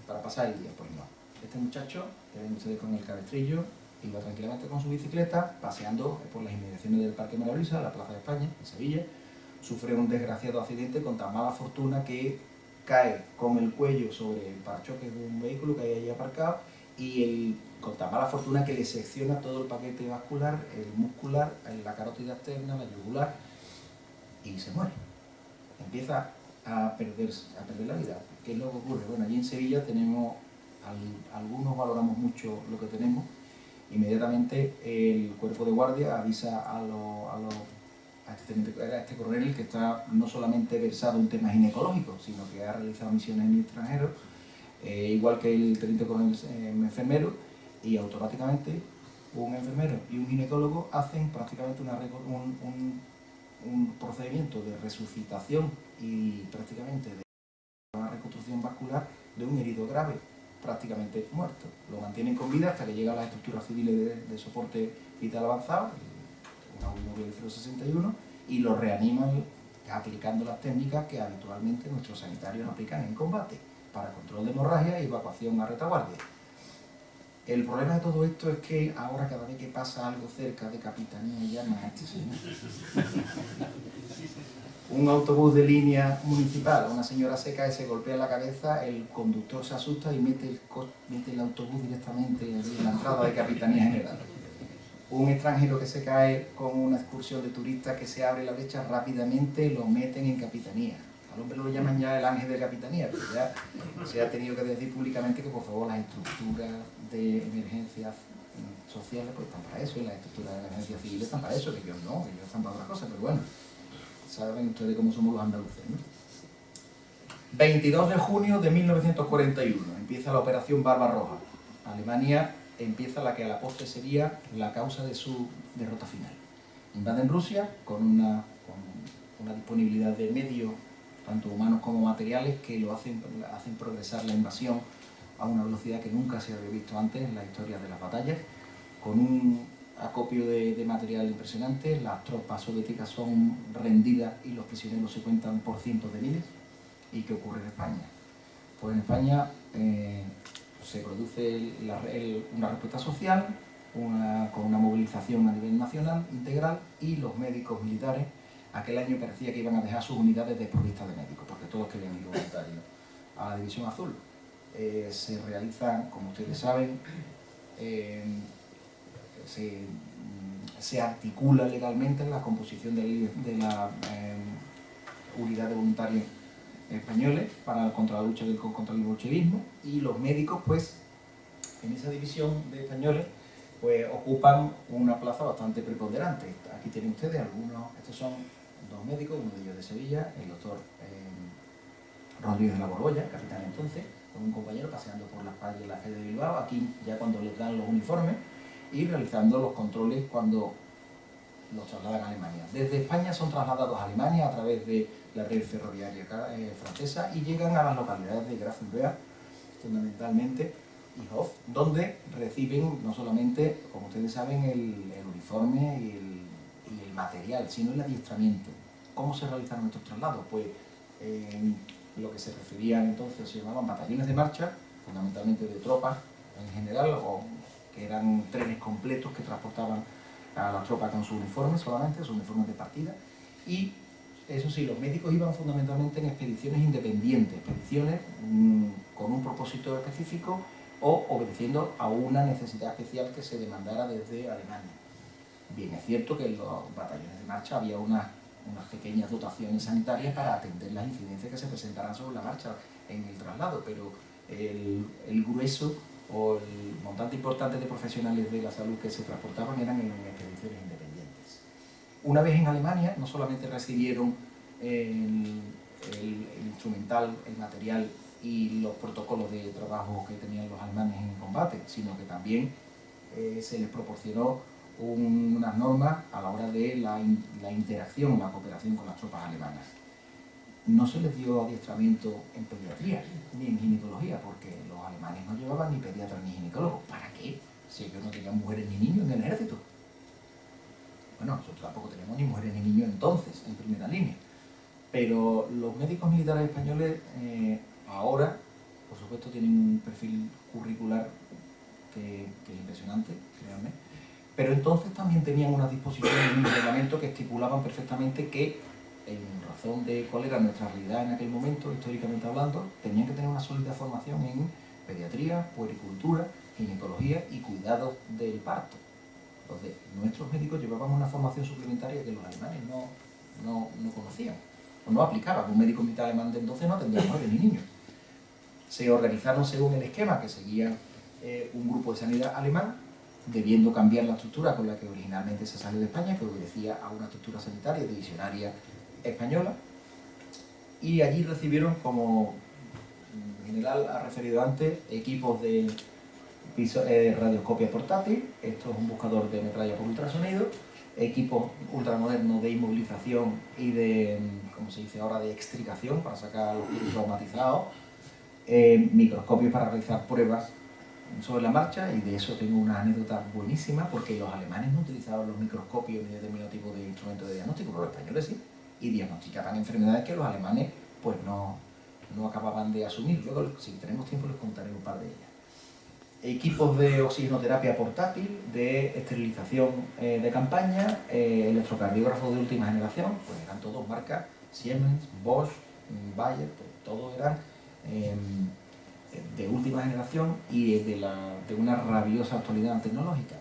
para pasar el día. Pues no. Este muchacho, que ven ustedes con el cabestrillo, iba tranquilamente con su bicicleta, paseando por las inmediaciones del Parque Maravilla, la Plaza de España, en Sevilla, sufre un desgraciado accidente con tan mala fortuna que cae con el cuello sobre el parachoques de un vehículo que hay allí aparcado y con tan mala fortuna que le secciona todo el paquete vascular, el muscular, la carótida externa, la yugular y se muere. Empieza a perder la vida. ¿Qué es lo que ocurre? Bueno, allí en Sevilla tenemos, algunos valoramos mucho lo que tenemos. Inmediatamente el cuerpo de guardia avisa a este coronel que está no solamente versado en temas ginecológicos, sino que ha realizado misiones en el extranjero, igual que el teniente coronel enfermero, y automáticamente un enfermero y un ginecólogo hacen prácticamente un procedimiento de resucitación y prácticamente de una reconstrucción vascular de un herido grave, prácticamente muerto. Lo mantienen con vida hasta que llegan las estructuras civiles de soporte vital avanzado, un móvil 061, y lo reaniman aplicando las técnicas que habitualmente nuestros sanitarios aplican en combate, para control de hemorragia y evacuación a retaguardia. El problema de todo esto es que ahora cada vez que pasa algo cerca de Capitanía llaman a este señor. Un autobús de línea municipal, una señora se cae, se golpea la cabeza, el conductor se asusta y mete el autobús directamente en la entrada de Capitanía General. Un extranjero que se cae con una excursión de turistas que se abre la brecha rápidamente, lo meten en Capitanía. Al hombre lo llaman ya el ángel de Capitanía, pero ya se ha tenido que decir públicamente que por favor las estructuras de emergencia sociales pues están para eso, y las estructuras de emergencia civil están para eso, que ellos no, que ellos están para otra cosa, pero bueno, saben ustedes cómo somos los andaluces, ¿no? 22 de junio de 1941, empieza la Operación Barbarroja. Alemania empieza la que a la postre sería la causa de su derrota final. Invaden Rusia con una disponibilidad de medios, tanto humanos como materiales, que lo hacen progresar la invasión a una velocidad que nunca se había visto antes en la historia de las batallas, con un acopio de material impresionante. Las tropas soviéticas son rendidas y los prisioneros se cuentan por cientos de miles. ¿Y qué ocurre en España? Pues en España se produce una respuesta social, con una movilización a nivel nacional integral, y los médicos militares aquel año parecía que iban a dejar sus unidades desprovistas de médicos, porque todos querían ir voluntarios a la División Azul. Se realizan, como ustedes saben, se articula legalmente la composición de la unidad de voluntarios españoles contra la lucha contra el bolchevismo, y los médicos, pues, en esa división de españoles, pues ocupan una plaza bastante preponderante. Aquí tienen ustedes algunos, estos son dos médicos, uno de ellos de Sevilla, el doctor Rodríguez de la Borbolla, capitán entonces, con un compañero paseando por las calles de la Fe de Bilbao, aquí ya cuando les dan los uniformes, y realizando los controles cuando los trasladan a Alemania. Desde España son trasladados a Alemania a través de la red ferroviaria francesa, y llegan a las localidades de Grafenberg, fundamentalmente, y Hof, donde reciben no solamente, como ustedes saben, el uniforme y el material, sino el adiestramiento. ¿Cómo se realizaron estos traslados? Pues lo que se referían entonces se llamaban batallones de marcha, fundamentalmente de tropas en general, o que eran trenes completos que transportaban a las tropas con sus uniformes solamente, sus uniformes de partida. Y eso sí, los médicos iban fundamentalmente en expediciones independientes, expediciones con un propósito específico o obedeciendo a una necesidad especial que se demandara desde Alemania. Bien, es cierto que en los batallones de marcha había unas pequeñas dotaciones sanitarias para atender las incidencias que se presentaran sobre la marcha en el traslado, pero el grueso o el montante importante de profesionales de la salud que se transportaban eran en expediciones independientes. Una vez en Alemania, no solamente recibieron el instrumental, el material y los protocolos de trabajo que tenían los alemanes en combate, sino que también se les proporcionó unas normas a la hora de la interacción, la cooperación con las tropas alemanas. No se les dio adiestramiento en pediatría ni en ginecología, porque los alemanes no llevaban ni pediatras ni ginecólogos. ¿Para qué? Si ellos no tenían mujeres ni niños en el ejército. Bueno, nosotros tampoco teníamos ni mujeres ni niños entonces, en primera línea. Pero los médicos militares españoles ahora, por supuesto, tienen un perfil curricular que es impresionante, créanme. Pero entonces también tenían unas disposiciones y un reglamento que estipulaban perfectamente que, en razón de cuál era nuestra realidad en aquel momento, históricamente hablando, tenían que tener una sólida formación en pediatría, puericultura, ginecología y cuidados del parto. Entonces, nuestros médicos llevaban una formación suplementaria que los alemanes no conocían, o no aplicaban. Un médico militar alemán de entonces no atendía mujeres ni niños. Se organizaron según el esquema que seguía un grupo de sanidad alemán, debiendo cambiar la estructura con la que originalmente se salió de España, que obedecía a una estructura sanitaria divisionaria española, y allí recibieron, como el general ha referido antes, equipos de radioscopia portátil, esto es un buscador de metralla por ultrasonido, equipos ultramodernos de inmovilización y de, como se dice ahora, de extricación para sacar a los virus traumatizados, microscopios para realizar pruebas sobre la marcha, y de eso tengo una anécdota buenísima, porque los alemanes no utilizaban los microscopios ni determinado tipo de instrumentos de diagnóstico, pero los españoles sí, y diagnosticaban enfermedades que los alemanes pues no acababan de asumir. Luego, si tenemos tiempo, les contaré un par de ellas. Equipos de oxigenoterapia portátil, de esterilización de campaña, electrocardiógrafos de última generación, pues eran todos marcas Siemens, Bosch, Bayer, pues todos eran de última generación y de una rabiosa actualidad tecnológica.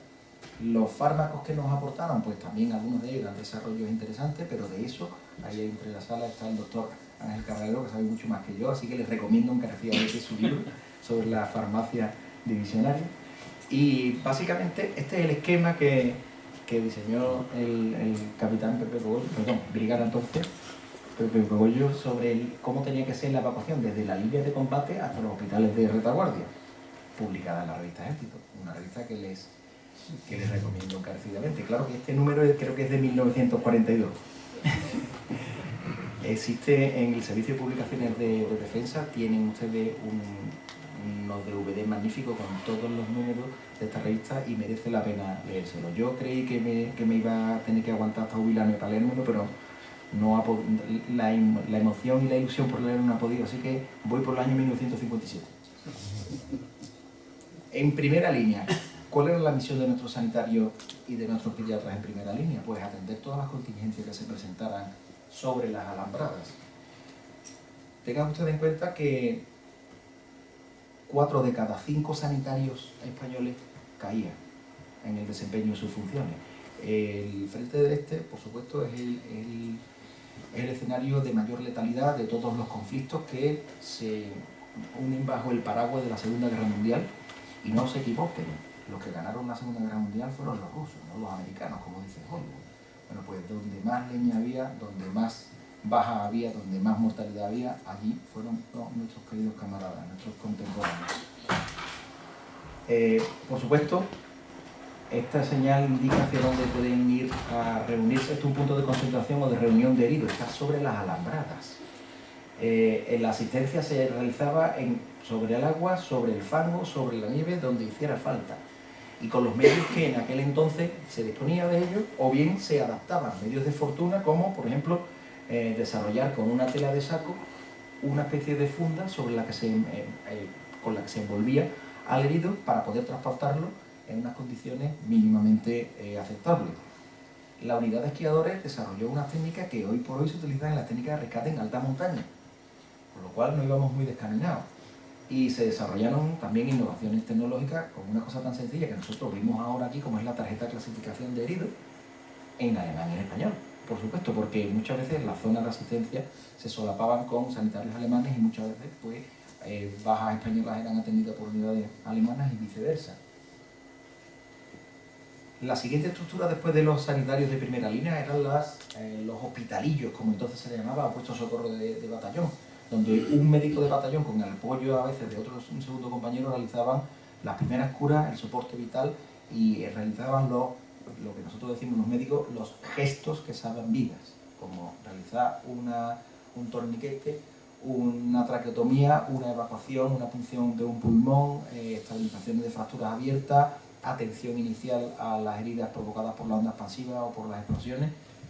Los fármacos que nos aportaron, pues también algunos de ellos eran desarrollos interesantes, pero de eso, ahí entre la sala está el doctor Ángel Carrero, que sabe mucho más que yo, así que les recomiendo encarecidamente su libro sobre la farmacia divisionaria. Y básicamente este es el esquema que diseñó el capitán Pepe Cogollo, perdón, brigada entonces, Pepe Cogollo, sobre cómo tenía que ser la evacuación desde la línea de combate hasta los hospitales de retaguardia, publicada en la revista Ejército, una revista que les recomiendo encarecidamente. Claro que este número creo que es de 1942. Existe en el Servicio de Publicaciones de Defensa, tienen ustedes unos DVD magníficos con todos los números de esta revista y merece la pena leérselo. Yo creí que me iba a tener que aguantar hasta jubilarme para leérmelo, pero no la emoción y la ilusión por leerlo no ha podido, así que voy por el año 1957. En primera línea, ¿cuál era la misión de nuestros sanitarios y de nuestros pediatras en primera línea? Pues atender todas las contingencias que se presentaran sobre las alambradas. Tengan ustedes en cuenta que 4 de cada 5 sanitarios españoles caían en el desempeño de sus funciones. El Frente del Este, por supuesto, es el escenario de mayor letalidad de todos los conflictos que se unen bajo el paraguas de la Segunda Guerra Mundial. Y no se equivoquen, los que ganaron la Segunda Guerra Mundial fueron los rusos, no los americanos, como dice Hollywood. Bueno, pues donde más leña había, donde más baja había, donde más mortalidad había, allí fueron nuestros queridos camaradas, nuestros contemporáneos. Por supuesto, esta señal indica hacia dónde pueden ir a reunirse. Este es un punto de concentración o de reunión de heridos, está sobre las alambradas. La asistencia se realizaba sobre el agua, sobre el fango, sobre la nieve, donde hiciera falta. Y con los medios que en aquel entonces se disponía de ellos, o bien se adaptaban, medios de fortuna, como por ejemplo desarrollar con una tela de saco una especie de funda sobre la que con la que se envolvía al herido para poder transportarlo en unas condiciones mínimamente aceptables. La unidad de esquiadores desarrolló unas técnicas que hoy por hoy se utilizan en las técnicas de rescate en alta montaña, por lo cual no íbamos muy descaminados. Y se desarrollaron también innovaciones tecnológicas con una cosa tan sencilla que nosotros vimos ahora aquí, como es la tarjeta de clasificación de heridos, en alemán y en español, por supuesto, porque muchas veces las zonas de asistencia se solapaban con sanitarios alemanes y muchas veces pues, bajas españolas eran atendidas por unidades alemanas y viceversa. La siguiente estructura después de los sanitarios de primera línea eran los hospitalillos, como entonces se le llamaba, puestos de socorro de batallón, donde un médico de batallón, con el apoyo a veces de un segundo compañero, realizaban las primeras curas, el soporte vital y realizaban lo que nosotros decimos los médicos, los gestos que salvan vidas, como realizar un torniquete, una traqueotomía, una evacuación, una punción de un pulmón, estabilizaciones de fracturas abiertas, atención inicial a las heridas provocadas por la onda expansiva o por las explosiones,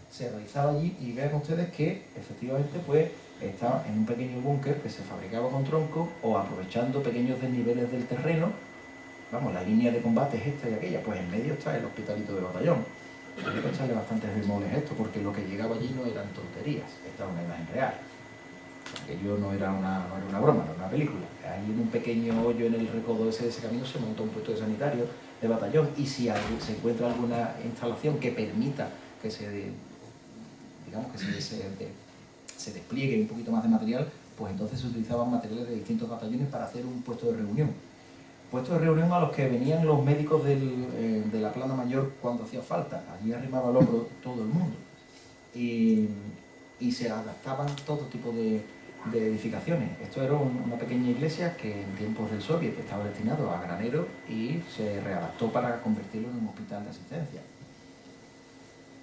se realizaba allí y vean ustedes que efectivamente pues estaba en un pequeño búnker que se fabricaba con troncos o aprovechando pequeños desniveles del terreno. Vamos, la línea de combate es esta y aquella, pues en medio está el hospitalito de batallón. Hay que echarle bastantes bemoles a esto porque lo que llegaba allí no eran tonterías, esta es una imagen real. Aquello no era una broma, no era una película. Ahí en un pequeño hoyo en el recodo de ese camino se montó un puesto de sanitario de batallón y si se encuentra alguna instalación que permita que se despliegue un poquito más de material, pues entonces se utilizaban materiales de distintos batallones para hacer un puesto de reunión. Puestos de reunión a los que venían los médicos de la plana mayor cuando hacía falta. Allí arrimaba el hombro todo el mundo. Y se adaptaban todo tipo de edificaciones. Esto era una pequeña iglesia que en tiempos del Soviet estaba destinado a graneros y se readaptó para convertirlo en un hospital de asistencia.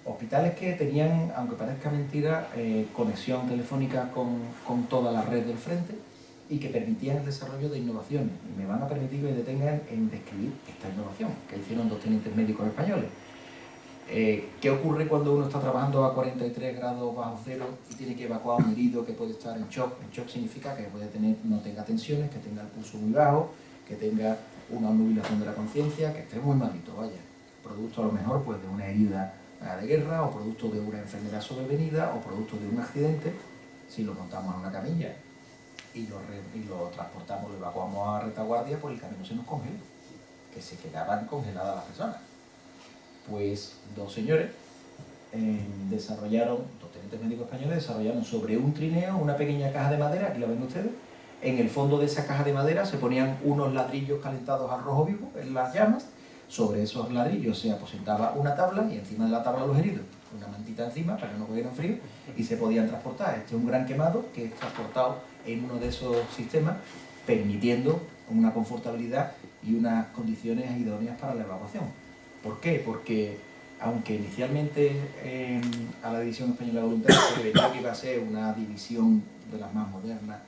Hospitales que tenían, aunque parezca mentira, conexión telefónica con toda la red del frente y que permitían el desarrollo de innovaciones. Y me van a permitir que me detengan en describir esta innovación que hicieron 2 tenientes médicos españoles. ¿Qué ocurre cuando uno está trabajando a 43 grados bajo cero y tiene que evacuar a un herido que puede estar en shock? En shock significa que no tenga tensiones, que tenga el pulso muy bajo, que tenga una nubilación de la conciencia, que esté muy malito, vaya. Producto a lo mejor pues, de una herida de guerra, o producto de una enfermedad sobrevenida, o producto de un accidente. Si lo montamos en una camilla y lo transportamos, lo evacuamos a retaguardia, pues el camino se nos congela, que se quedaban congeladas las personas. Pues 2 señores desarrollaron, 2 tenientes médicos españoles desarrollaron sobre un trineo una pequeña caja de madera, aquí la ven ustedes, En el fondo de esa caja de madera se ponían unos ladrillos calentados al rojo vivo en las llamas. Sobre esos ladrillos se aposentaba una tabla y encima de la tabla los heridos, una mantita encima para que no cogieran frío, y se podían transportar. Este es un gran quemado que es transportado en uno de esos sistemas, permitiendo una confortabilidad y unas condiciones idóneas para la evacuación. ¿Por qué? Porque aunque inicialmente a la División Española de Voluntarios se veía que iba a ser una división de las más modernas,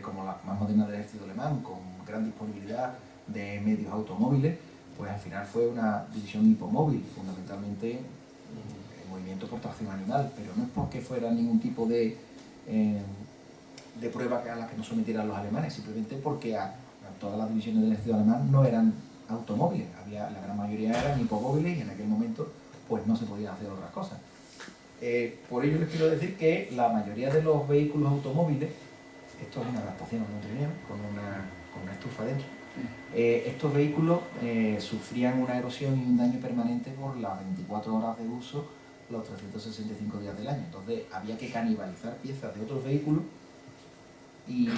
como las más modernas del ejército alemán, con gran disponibilidad de medios automóviles, pues al final fue una división hipomóvil, fundamentalmente en movimiento por tracción animal, pero no es porque fuera ningún tipo de prueba a la que nos sometieran los alemanes, simplemente porque a todas las divisiones del ejército alemán no eran automóviles, la gran mayoría eran hipomóviles y en aquel momento pues no se podían hacer otras cosas. Por ello les quiero decir que la mayoría de los vehículos automóviles, esto es una adaptación a un trineo con una estufa dentro, estos vehículos sufrían una erosión y un daño permanente por las 24 horas de uso, los 365 días del año. Entonces había que canibalizar piezas de otros vehículos y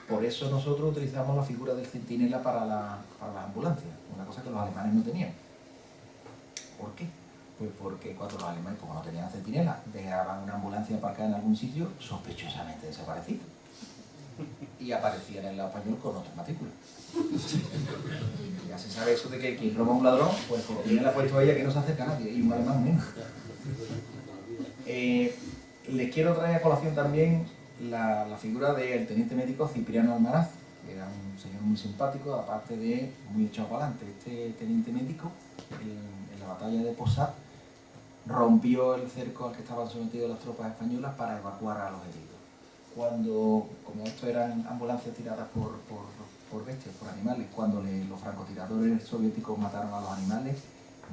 por eso nosotros utilizamos la figura del centinela para las ambulancias, una cosa que los alemanes no tenían. ¿Por qué? Pues porque cuando los alemanes, como no tenían centinela, dejaban una ambulancia aparcada en algún sitio sospechosamente desaparecida y aparecían en el lado español con otras matrículas. Ya se sabe eso de que quien roba a un ladrón, pues como tiene la puesto a ella que no se acerca a nadie, y un alemán menos. Les quiero traer a colación también la figura del teniente médico Cipriano Almaraz, que era un señor muy simpático, aparte de muy echado para adelante. Este teniente médico, en la batalla de Posat, rompió el cerco al que estaban sometidos las tropas españolas para evacuar a los heridos. Como esto eran ambulancias tiradas por bestias, por animales, cuando los francotiradores soviéticos mataron a los animales,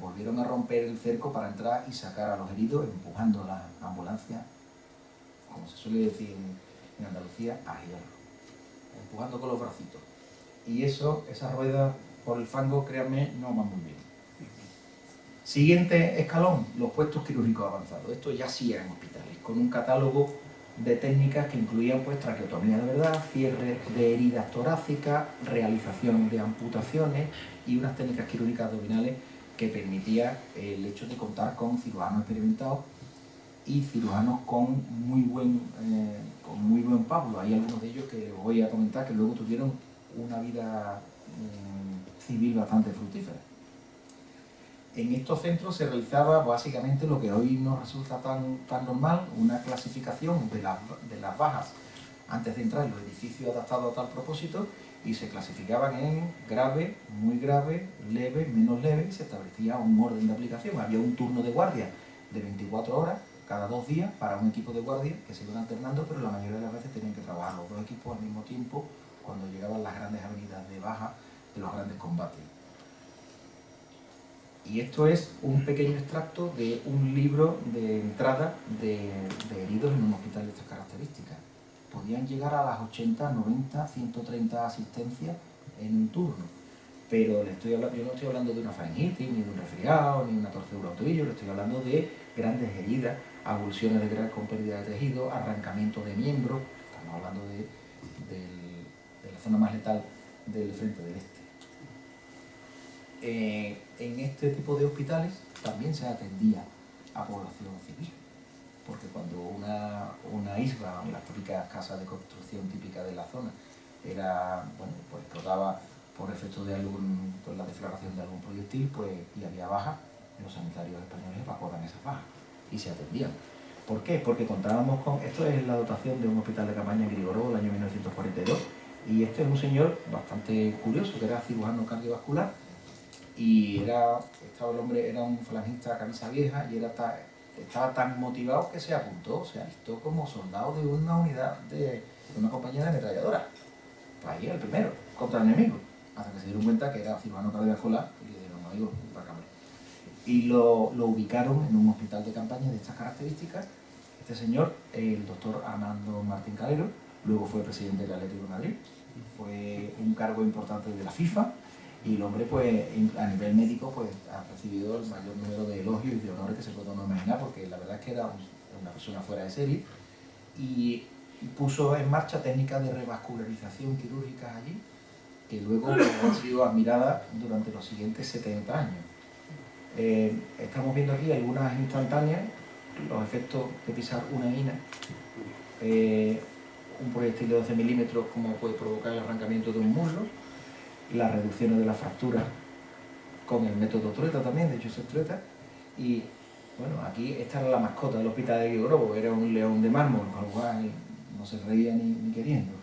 volvieron a romper el cerco para entrar y sacar a los heridos, empujando la ambulancia, como se suele decir en Andalucía, a hierro, empujando con los bracitos. Y esas ruedas por el fango, créanme, no van muy bien. Siguiente escalón, los puestos quirúrgicos avanzados. Esto ya sí eran hospitales, con un catálogo de técnicas que incluían pues traqueotomía de verdad, cierre de heridas torácicas, realización de amputaciones y unas técnicas quirúrgicas abdominales que permitía el hecho de contar con cirujanos experimentados y cirujanos con muy buen pablo. Hay algunos de ellos que les voy a comentar que luego tuvieron una vida civil bastante fructífera. En estos centros se realizaba básicamente lo que hoy nos resulta tan normal, una clasificación de las bajas antes de entrar en los edificios adaptados a tal propósito, y se clasificaban en grave, muy grave, leve, menos leve, y se establecía un orden de aplicación. Había un turno de guardia de 24 horas cada 2 días para un equipo de guardia que se iban alternando, pero la mayoría de las veces tenían que trabajar los dos equipos al mismo tiempo cuando llegaban las grandes avenidas de baja de los grandes combates. Y esto es un pequeño extracto de un libro de entrada de heridos en un hospital de estas características. Podían llegar a las 80, 90, 130 asistencias en un turno. Pero yo no estoy hablando de una faringitis, ni de un resfriado, ni de una torcedura de tobillo, le estoy hablando de grandes heridas, avulsiones de grado con pérdida de tejido, arrancamiento de miembros. Estamos hablando de la zona más letal del frente del este. En este tipo de hospitales también se atendía a población civil, porque cuando una isla, las típicas casas de construcción típica de la zona, pues explotaba por efecto de la deflagración de algún proyectil, pues, y había bajas, los sanitarios españoles evacuaban esas bajas y se atendían. ¿Por qué? Porque contábamos con... Esto es la dotación de un hospital de campaña en Grigoró, el año 1942, y este es un señor bastante curioso, que era cirujano cardiovascular, y el hombre era un falangista camisa vieja y estaba tan motivado que se apuntó, se alistó como soldado de una unidad de una compañía de ametralladora. Pues ahí el primero, contra el enemigo, hasta que se dieron cuenta que era cirujano cardiovascular y le dieron, amigo, para acá. Y lo ubicaron en un hospital de campaña de estas características. Este señor, el doctor Armando Martín Calero, luego fue presidente del Atlético de Madrid, fue un cargo importante de la FIFA, y el hombre, pues, a nivel médico, pues, ha recibido el mayor número de elogios y de honores que se puede uno imaginar, porque la verdad es que era una persona fuera de serie. Y puso en marcha técnicas de revascularización quirúrgicas allí, que luego han sido admiradas durante los siguientes 70 años. Estamos viendo aquí algunas instantáneas, los efectos de pisar una mina, un proyectil de 12 milímetros, como puede provocar el arrancamiento de un muslo, las reducciones de las fracturas con el método Trueta también, de Josep Trueta, y bueno, aquí esta era la mascota del hospital de Guigrobo, era un león de mármol, con lo cual no se reía ni queriendo.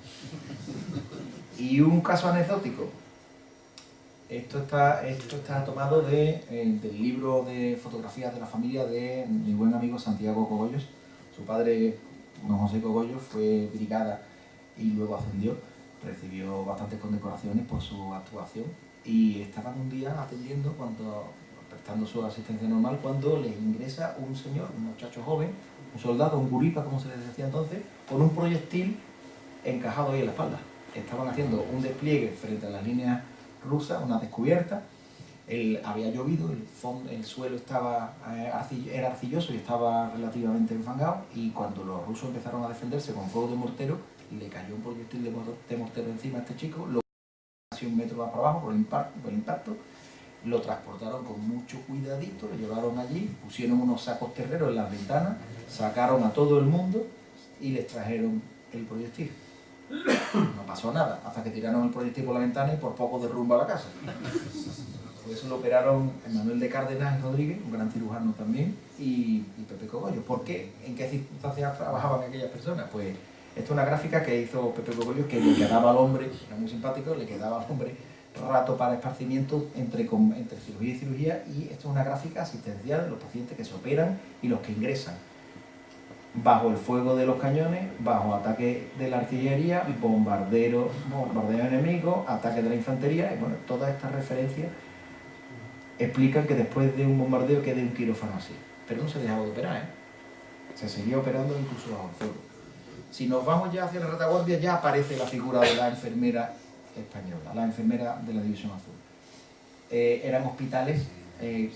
Y un caso anecdótico, esto está tomado del libro de fotografías de la familia de mi buen amigo Santiago Cogollos. Su padre, don José Cogollos, fue brigada y luego ascendió, recibió bastantes condecoraciones por su actuación y estaban un día atendiendo, prestando su asistencia normal, cuando les ingresa un señor, un muchacho joven, un soldado, un guripa, como se les decía entonces, con un proyectil encajado ahí en la espalda. Estaban haciendo un despliegue frente a las líneas rusas, una descubierta. Había llovido, el suelo era arcilloso y estaba relativamente enfangado, y cuando los rusos empezaron a defenderse con fuego de mortero, le cayó un proyectil de mortero encima a este chico, lo casi un metro más para abajo por el impacto, lo transportaron con mucho cuidadito, lo llevaron allí, pusieron unos sacos terreros en las ventanas, sacaron a todo el mundo y les trajeron el proyectil. No pasó nada, hasta que tiraron el proyectil por la ventana y por poco derrumba la casa. Por eso lo operaron Manuel de Cárdenas y Rodríguez, un gran cirujano también, y Pepe Cogollos. ¿Por qué? ¿En qué circunstancias trabajaban aquellas personas? Pues esta es una gráfica que hizo Pepe Cogollos, que le quedaba al hombre, era muy simpático, le quedaba al hombre rato para esparcimiento entre cirugía y cirugía, y esto es una gráfica asistencial de los pacientes que se operan y los que ingresan. Bajo el fuego de los cañones, bajo ataque de la artillería, bombardeo enemigo, ataque de la infantería, y bueno, todas estas referencias explican que después de un bombardeo quede un quirófano así. Pero no se dejaba de operar, se seguía operando incluso bajo el fuego. Si nos vamos ya hacia la retaguardia, ya aparece la figura de la enfermera española, la enfermera de la División Azul. Eran hospitales en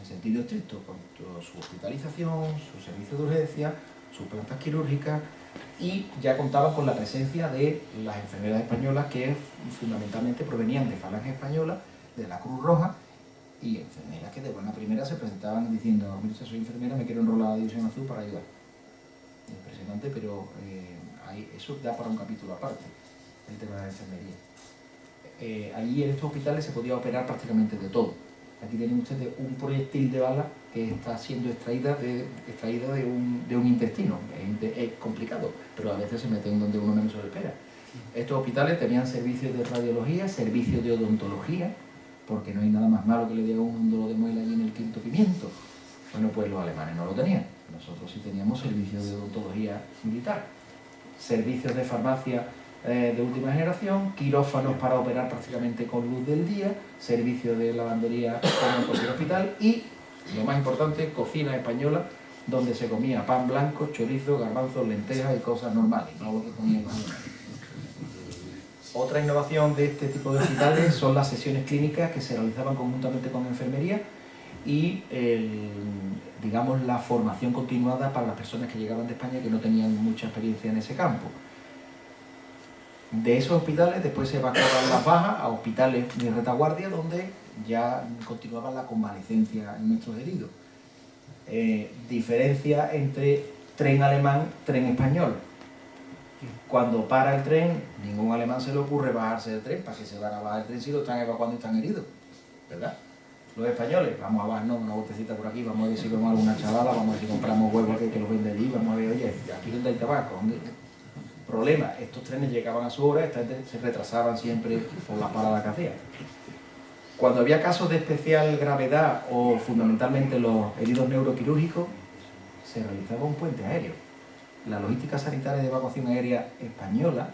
sentido estricto, con su hospitalización, su servicio de urgencia, sus plantas quirúrgicas, y ya contaban con la presencia de las enfermeras españolas, que fundamentalmente provenían de Falange Española, de la Cruz Roja, y enfermeras que de buena primera se presentaban diciendo: mire, soy enfermera, me quiero enrolar a la División Azul para ayudar. Impresionante, pero eso da para un capítulo aparte, el tema de la enfermería. Allí en estos hospitales se podía operar prácticamente de todo. Aquí tienen ustedes un proyectil de bala que está siendo extraída de un intestino. Es complicado, pero a veces se meten donde uno menos se lo espera. Estos hospitales tenían servicios de radiología, servicios de odontología, porque no hay nada más malo que le diga un dolor de muela allí en el quinto pimiento. Bueno, pues los alemanes no lo tenían. Nosotros sí teníamos servicios de odontología militar, servicios de farmacia de última generación, quirófanos para operar prácticamente con luz del día, servicio de lavandería como en cualquier hospital, y, lo más importante, cocina española, donde se comía pan blanco, chorizo, garbanzos, lentejas y cosas normales, no lo que comían los alemanes. Otra innovación de este tipo de hospitales son las sesiones clínicas que se realizaban conjuntamente con enfermería y digamos, la formación continuada para las personas que llegaban de España que no tenían mucha experiencia en ese campo. De esos hospitales después se evacuaban las bajas a hospitales de retaguardia, donde ya continuaba la convalecencia en nuestros heridos. Diferencia entre tren alemán, tren español. Cuando para el tren, ningún alemán se le ocurre bajarse del tren. ¿Para qué se van a bajar el tren si lo están evacuando y están heridos? ¿Verdad? Los españoles, vamos a bajarnos una vueltecita por aquí, vamos a ver si vemos a alguna chavala, vamos a ver si compramos huevos que los vende allí, vamos a ver, oye, aquí donde hay tabaco. Problema, estos trenes llegaban a su hora, se retrasaban siempre por la parada que hacían. Cuando había casos de especial gravedad o fundamentalmente los heridos neuroquirúrgicos, se realizaba un puente aéreo. La logística sanitaria de evacuación aérea española,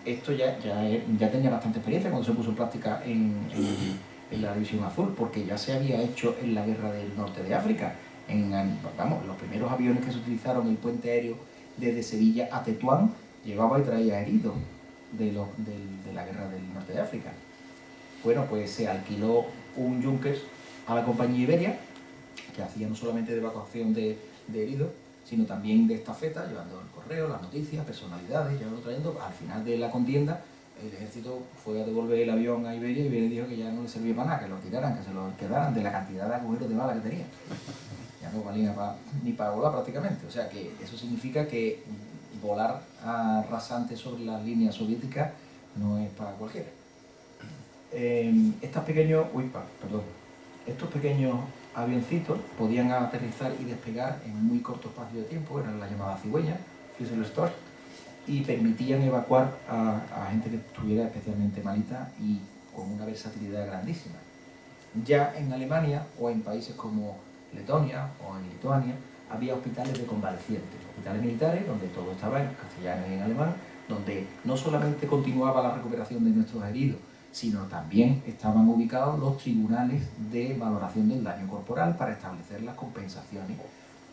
esto ya tenía bastante experiencia cuando se puso en práctica en la División Azul, porque ya se había hecho en la guerra del norte de África. Los primeros aviones que se utilizaron, el puente aéreo desde Sevilla a Tetuán, llevaba y traía heridos de la guerra del norte de África. Bueno, pues se alquiló un Junkers a la compañía Iberia, que hacía no solamente de evacuación de heridos, sino también de estafeta, llevando el correo, las noticias, personalidades, llevando trayendo. Al final de la contienda, el ejército fue a devolver el avión a Iberia y Iberia dijo que ya no le servía para nada, que lo tiraran, que se lo quedaran de la cantidad de agujeros de bala que tenía. Ya no valía ni para volar prácticamente. O sea que eso significa que volar rasante sobre las líneas soviéticas no es para cualquiera. Estos pequeños avioncitos podían aterrizar y despegar en muy corto espacio de tiempo, eran las llamadas cigüeñas, Füße-Stor, y permitían evacuar a gente que estuviera especialmente malita y con una versatilidad grandísima. Ya en Alemania o en países como Letonia o en Lituania había hospitales de convalecientes, hospitales militares donde todo estaba en castellano y en alemán, donde no solamente continuaba la recuperación de nuestros heridos, sino también estaban ubicados los tribunales de valoración del daño corporal para establecer las compensaciones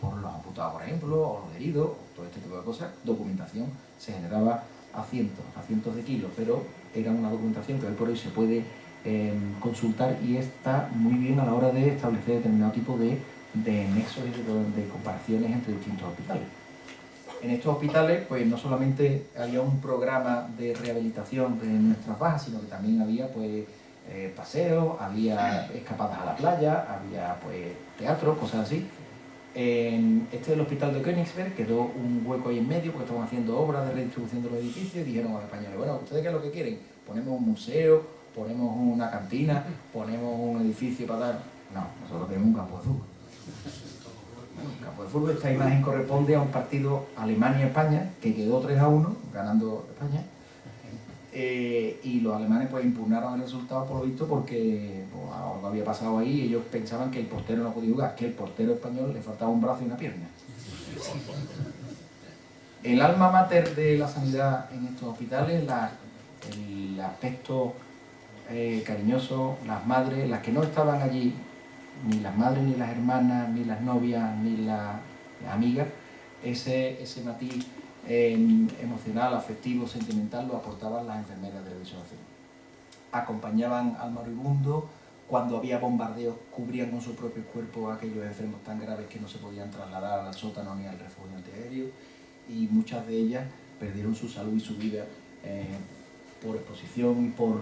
por los amputados, por ejemplo, o los heridos, o todo este tipo de cosas. Documentación se generaba a cientos de kilos, pero era una documentación que hoy por hoy se puede consultar y está muy bien a la hora de establecer determinado tipo de nexos y de comparaciones entre distintos hospitales. En estos hospitales, pues no solamente había un programa de rehabilitación de nuestras bajas, sino que también había pues paseos, había escapadas a la playa, había pues teatro, cosas así. Este es el hospital de Königsberg, quedó un hueco ahí en medio porque estaban haciendo obras de redistribución de los edificios y dijeron a los españoles, bueno, ¿ustedes qué es lo que quieren? ¿Ponemos un museo? ¿Ponemos una cantina? ¿Ponemos un edificio para dar? No, nosotros queremos un campo de fútbol. El campo de fútbol, esta imagen corresponde a un partido Alemania-España que quedó 3-1, ganando España, y los alemanes pues impugnaron el resultado por lo visto porque pues, algo había pasado ahí y ellos pensaban que el portero no podía jugar, que el portero español le faltaba un brazo y una pierna. El alma mater de la sanidad en estos hospitales, el aspecto cariñoso, las madres, las que no estaban allí, ni las madres, ni las hermanas, ni las novias, ni las amigas, ese matiz emocional, afectivo, sentimental lo aportaban las enfermeras de revisión. Acompañaban al moribundo, cuando había bombardeos cubrían con su propio cuerpo a aquellos enfermos tan graves que no se podían trasladar al sótano ni al refugio antiaéreo, y muchas de ellas perdieron su salud y su vida por exposición y por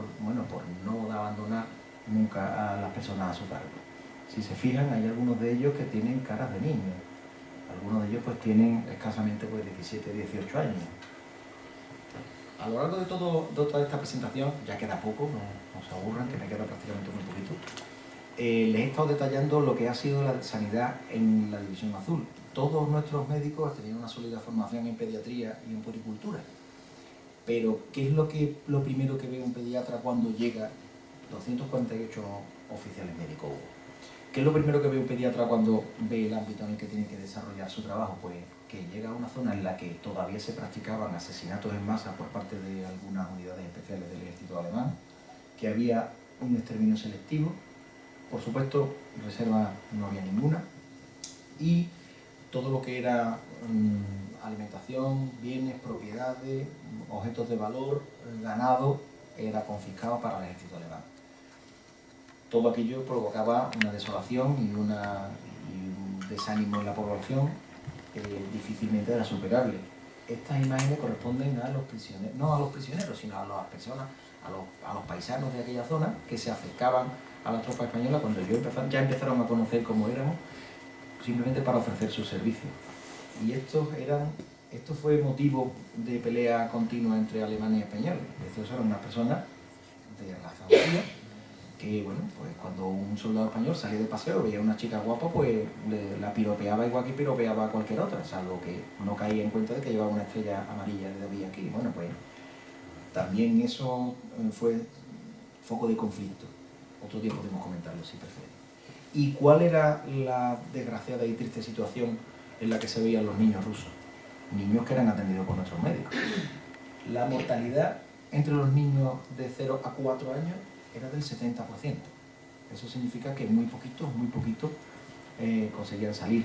no abandonar nunca a las personas a su cargo. Si se fijan, hay algunos de ellos que tienen caras de niños. Algunos de ellos pues tienen escasamente 17, 18 años. A lo largo de toda esta presentación, ya queda poco, no se aburran, que me queda prácticamente muy poquito, les he estado detallando lo que ha sido la sanidad en la División Azul. Todos nuestros médicos tenían una sólida formación en pediatría y en puericultura. Pero, ¿qué es lo primero que ve un pediatra cuando llega 248 oficiales médicos? ¿Qué es lo primero que ve un pediatra cuando ve el ámbito en el que tiene que desarrollar su trabajo? Pues que llega a una zona en la que todavía se practicaban asesinatos en masa por parte de algunas unidades especiales del ejército alemán, que había un exterminio selectivo, por supuesto, reserva no había ninguna, y todo lo que era alimentación, bienes, propiedades, objetos de valor, ganado, era confiscado para el ejército alemán. Todo aquello provocaba una desolación y un desánimo en la población que difícilmente era superable. Estas imágenes corresponden a los prisioneros, no a los prisioneros, sino a las personas, a los paisanos de aquella zona que se acercaban a la tropa española cuando ya empezaron a conocer cómo éramos, simplemente para ofrecer sus servicios. Y esto fue motivo de pelea continua entre alemanes y españoles. Estos eran unas personas de raza judía que, bueno, pues cuando un soldado español salía de paseo, veía a una chica guapa, pues la piropeaba igual que piropeaba a cualquier otra, salvo que no caía en cuenta de que llevaba una estrella amarilla de David aquí. Bueno, pues también eso fue foco de conflicto. Otro día podemos comentarlo si prefieren. ¿Y cuál era la desgraciada y triste situación en la que se veían los niños rusos? Niños que eran atendidos por nuestros médicos. La mortalidad entre los niños de 0 a 4 años era del 70%. Eso significa que muy poquitos conseguían salir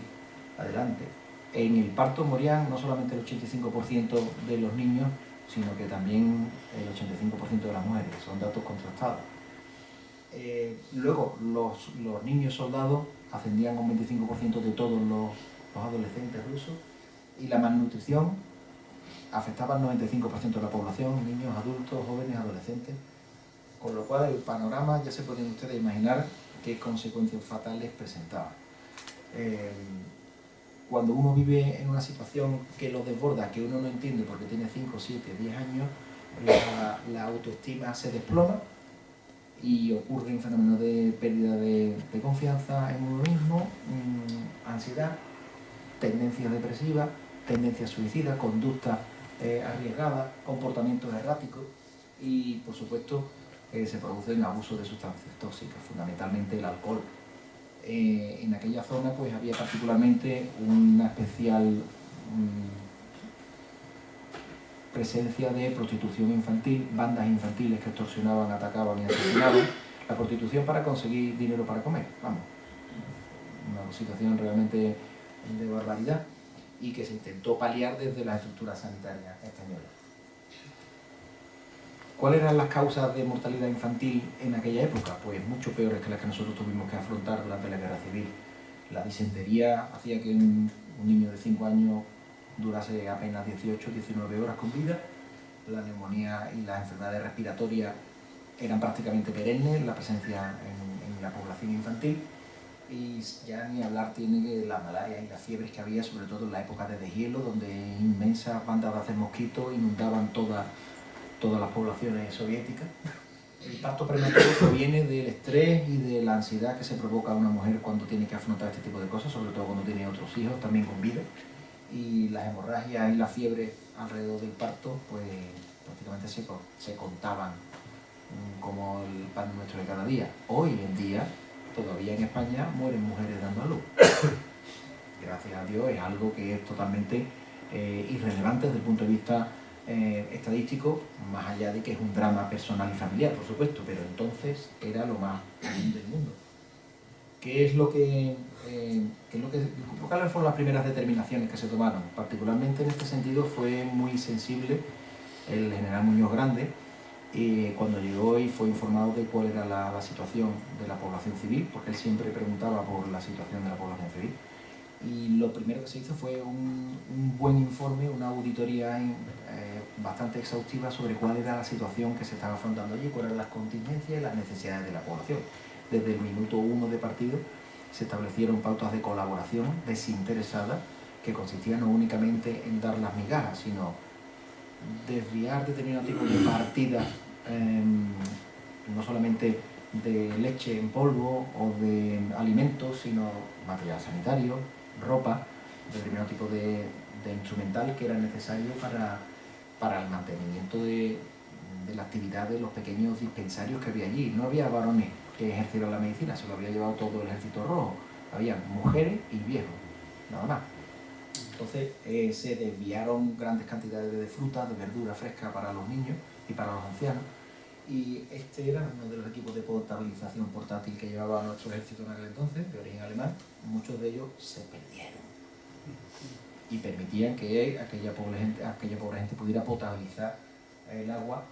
adelante. En el parto morían no solamente el 85% de los niños, sino que también el 85% de las mujeres. Son datos contrastados. Luego, los niños soldados ascendían a un 25% de todos los adolescentes rusos, y la malnutrición afectaba al 95% de la población, niños, adultos, jóvenes, adolescentes, con lo cual el panorama ya se pueden ustedes imaginar qué consecuencias fatales presentaba. Cuando uno vive en una situación que lo desborda, que uno no entiende porque tiene 5, 7, 10 años, la autoestima se desploma y ocurre un fenómeno de pérdida de confianza en uno mismo, ansiedad, tendencias depresivas, tendencias suicidas, conductas arriesgadas, comportamientos erráticos y, por supuesto, se producen abusos de sustancias tóxicas, fundamentalmente el alcohol. En aquella zona pues había particularmente una especial presencia de prostitución infantil, bandas infantiles que extorsionaban, atacaban y asesinaban. La prostitución para conseguir dinero para comer, vamos, una situación realmente de barbaridad y que se intentó paliar desde las estructuras sanitarias españolas. ¿Cuáles eran las causas de mortalidad infantil en aquella época? Pues mucho peores que las que nosotros tuvimos que afrontar durante la Guerra Civil. La disentería hacía que un niño de 5 años durase apenas 18 o 19 horas con vida. La neumonía y las enfermedades respiratorias eran prácticamente perennes, la presencia en la población infantil. Y ya ni hablar tiene que la malaria y las fiebres que había, sobre todo en la época de deshielo, donde inmensas bandadas de mosquitos inundaban todas las poblaciones soviéticas. El parto prematuro proviene del estrés y de la ansiedad que se provoca a una mujer cuando tiene que afrontar este tipo de cosas, sobre todo cuando tiene otros hijos, también con vida. Y las hemorragias y la fiebre alrededor del parto, pues prácticamente se contaban como el pan nuestro de cada día. Hoy en día, todavía en España, mueren mujeres dando a luz. Gracias a Dios es algo que es totalmente irrelevante desde el punto de vista estadístico, más allá de que es un drama personal y familiar, por supuesto, pero entonces era lo más común del mundo. ¿Cuáles fueron las primeras determinaciones que se tomaron? Particularmente en este sentido fue muy sensible el general Muñoz Grande, cuando llegó y fue informado de cuál era la situación de la población civil, porque él siempre preguntaba por la situación de la población civil. Y lo primero que se hizo fue un buen informe, una auditoría bastante exhaustiva sobre cuál era la situación que se estaba afrontando allí, cuáles eran las contingencias y las necesidades de la población. Desde el minuto 1 de partido se establecieron pautas de colaboración desinteresada que consistían no únicamente en dar las migajas, sino desviar determinado tipo de partidas, no solamente de leche en polvo o de alimentos, sino material sanitario, ropa, determinado tipo de instrumental que era necesario para el mantenimiento de la actividad de los pequeños dispensarios que había allí. No había varones que ejercieran la medicina, se lo había llevado todo el Ejército Rojo. Había mujeres y viejos, nada más. Entonces se desviaron grandes cantidades de fruta, de verdura fresca para los niños y para los ancianos. Y este era uno de los equipos de potabilización portátil que llevaba nuestro ejército en aquel entonces, de origen alemán. Muchos de ellos se perdieron y permitían que aquella pobre gente pudiera potabilizar el agua,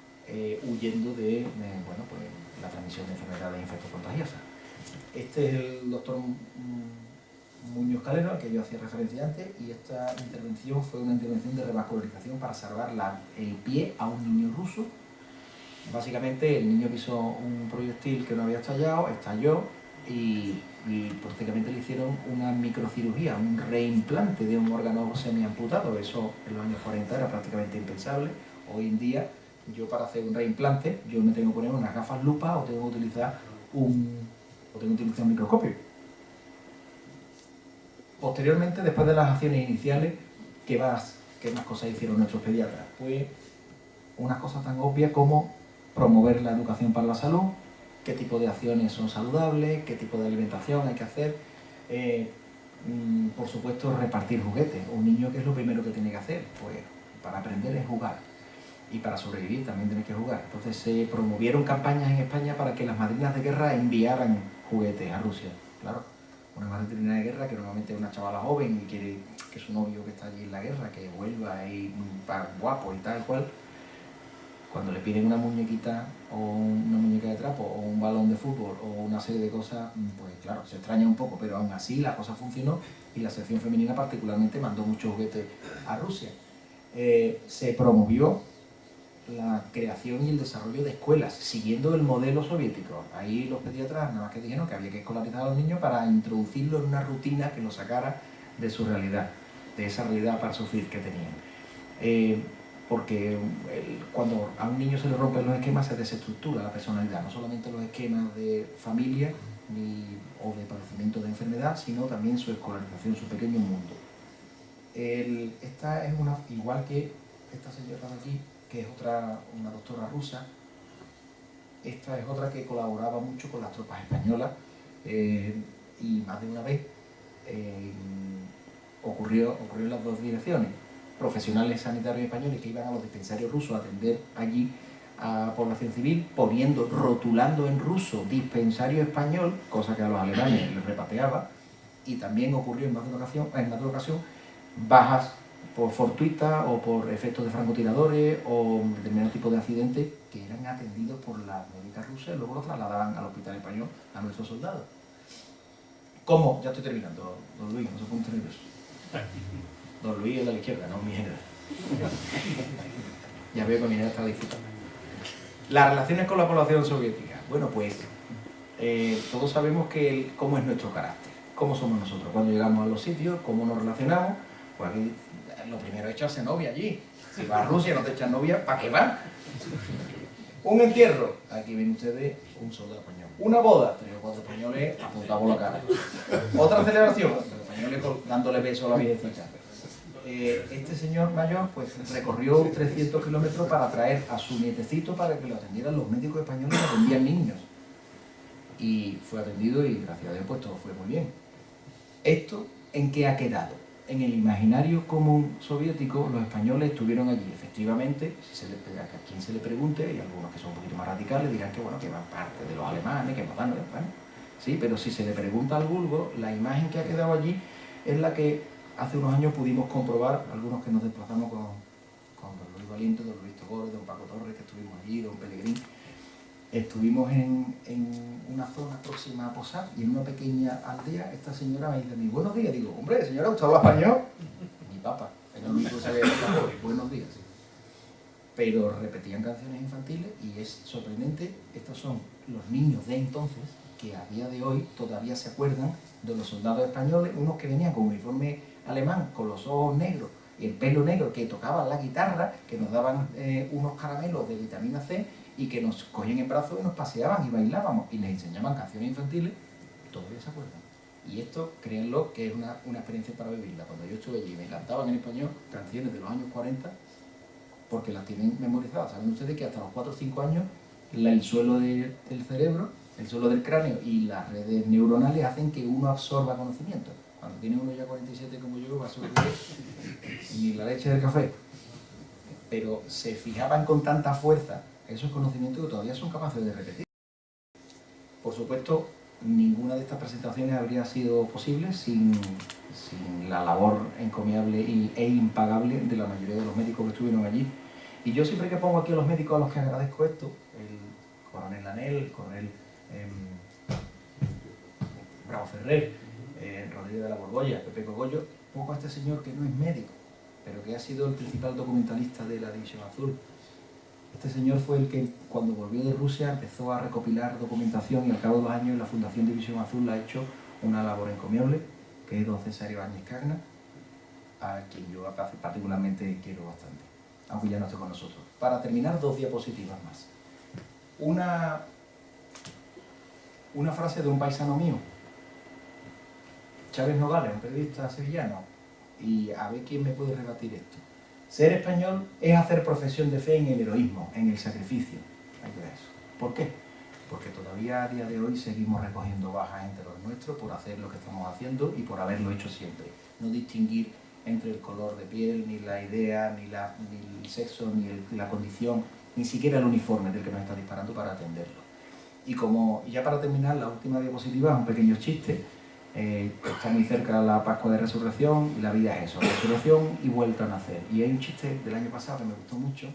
huyendo de la transmisión de enfermedades e infectos contagiosas. Este es el doctor Muñoz Calero, al que yo hacía referencia antes, y esta intervención fue una intervención de revascularización para salvar el pie a un niño ruso. Básicamente el niño pisó un proyectil que no había estalló y prácticamente le hicieron una microcirugía, un reimplante de un órgano semiamputado. Eso en los años 40 era prácticamente impensable. Hoy en día, yo para hacer un reimplante, yo me tengo que poner unas gafas lupa o tengo que utilizar un microscopio. Posteriormente, después de las acciones iniciales, ¿qué más cosas hicieron nuestros pediatras? Pues unas cosas tan obvias como promover la educación para la salud, qué tipo de acciones son saludables, qué tipo de alimentación hay que hacer, por supuesto repartir juguetes. Un niño, ¿qué es lo primero que tiene que hacer? Pues para aprender es jugar y para sobrevivir también tiene que jugar. Entonces se promovieron campañas en España para que las madrinas de guerra enviaran juguetes a Rusia. Claro, una madrina de guerra que normalmente es una chavala joven y quiere que su novio que está allí en la guerra, que vuelva y guapo y tal cual. cuando le piden una muñequita o una muñeca de trapo o un balón de fútbol o una serie de cosas, pues claro, se extraña un poco, pero aún así la cosa funcionó y la sección femenina particularmente mandó muchos juguetes a Rusia. Se promovió la creación y el desarrollo de escuelas, siguiendo el modelo soviético. Ahí los pediatras nada más que dijeron que había que escolarizar a los niños para introducirlo en una rutina que los sacara de su realidad, de esa realidad para sufrir que tenían. Porque cuando a un niño se le rompen los esquemas se desestructura la personalidad, no solamente los esquemas de familia o de padecimiento de enfermedad, sino también su escolarización, su pequeño mundo. Esta es una, igual que esta señora de aquí, que es una doctora rusa, esta es otra que colaboraba mucho con las tropas españolas y más de una vez ocurrió en las dos direcciones. Profesionales sanitarios españoles que iban a los dispensarios rusos a atender allí a población civil, rotulando en ruso dispensario español, cosa que a los alemanes les repateaba, y también ocurrió en más de una ocasión bajas por fortuitas o por efectos de francotiradores o determinado tipo de accidentes que eran atendidos por las médicas rusas y luego los trasladaban al hospital español a nuestros soldados. ¿Cómo? Ya estoy terminando, don Luis, no se ponga nervioso. Don Luis es de la izquierda, no mi general. Ya veo que mi general está disfrutando. Las relaciones con la población soviética. Bueno, pues todos sabemos cómo es nuestro carácter, cómo somos nosotros cuando llegamos a los sitios, cómo nos relacionamos. Pues aquí lo primero es echarse novia allí. Si vas a Rusia no te echan novia, ¿para qué vas? Un entierro. Aquí ven ustedes un soldado español. Una boda, 3 o 4 españoles apuntados por la cara. Otra celebración, los españoles dándole besos a la viejecita. Este señor mayor pues recorrió 300 kilómetros para traer a su nietecito para que lo atendieran los médicos españoles que atendían niños. Y fue atendido y gracias a Dios pues todo fue muy bien. ¿Esto en qué ha quedado? En el imaginario común soviético los españoles estuvieron allí. Efectivamente, a quien se le pregunte, y algunos que son un poquito más radicales dirán que bueno, que van parte de los alemanes, que mataron, bueno, sí, pero si se le pregunta al vulgo, la imagen que ha quedado allí es la que hace unos años pudimos comprobar, algunos que nos desplazamos con don Luis Valiente, don Luis Togoro, don Paco Torres, que estuvimos allí, don Pellegrín. Estuvimos en una zona próxima a Posad y en una pequeña aldea esta señora me dice a mí, buenos días. Digo, hombre, señora, ¿usted habla español? Mi papá, era el único que sabía hablar, buenos días. Pero repetían canciones infantiles y es sorprendente, estos son los niños de entonces que a día de hoy todavía se acuerdan de los soldados españoles, unos que venían con uniforme alemán, con los ojos negros y el pelo negro, que tocaban la guitarra, que nos daban unos caramelos de vitamina C y que nos cogían en brazos y nos paseaban y bailábamos y les enseñaban canciones infantiles, todavía se acuerdan. Y esto, créanlo, que es una experiencia para vivirla. Cuando yo estuve allí me cantaban en español canciones de los años 40 porque las tienen memorizadas. Saben ustedes que hasta los 4 o 5 años el suelo del cerebro, el suelo del cráneo y las redes neuronales hacen que uno absorba conocimiento. Cuando tiene uno ya 47 como yo, va a absorber ni la leche del café. Pero se fijaban con tanta fuerza esos conocimientos que todavía son capaces de repetir. Por supuesto, ninguna de estas presentaciones habría sido posible sin la labor encomiable e impagable de la mayoría de los médicos que estuvieron allí. Y yo siempre que pongo aquí a los médicos a los que agradezco esto, el coronel Lanel, el coronel Bravo Ferrer, Rodríguez de la Borgoya, Pepe Cogollo, pongo a este señor que no es médico, pero que ha sido el principal documentalista de la División Azul. Este señor fue el que, cuando volvió de Rusia, empezó a recopilar documentación y al cabo de los años la Fundación División Azul ha hecho una labor encomiable, que es don César Ibáñez Cagna, a quien yo particularmente quiero bastante, aunque ya no esté con nosotros. Para terminar, 2 diapositivas más. Una frase de un paisano mío, Chávez Nogales, un periodista sevillano, y a ver quién me puede rebatir esto. Ser español es hacer profesión de fe en el heroísmo, en el sacrificio. Hay que ver eso. ¿Por qué? Porque todavía a día de hoy seguimos recogiendo bajas entre los nuestros por hacer lo que estamos haciendo y por haberlo hecho siempre. No distinguir entre el color de piel, ni la idea, ni el sexo, ni la condición, ni siquiera el uniforme del que nos está disparando para atenderlo. Y ya para terminar, la última diapositiva es un pequeño chiste. Está muy cerca la Pascua de Resurrección y la vida es eso, resurrección y vuelta a nacer. Y hay un chiste del año pasado que me gustó mucho,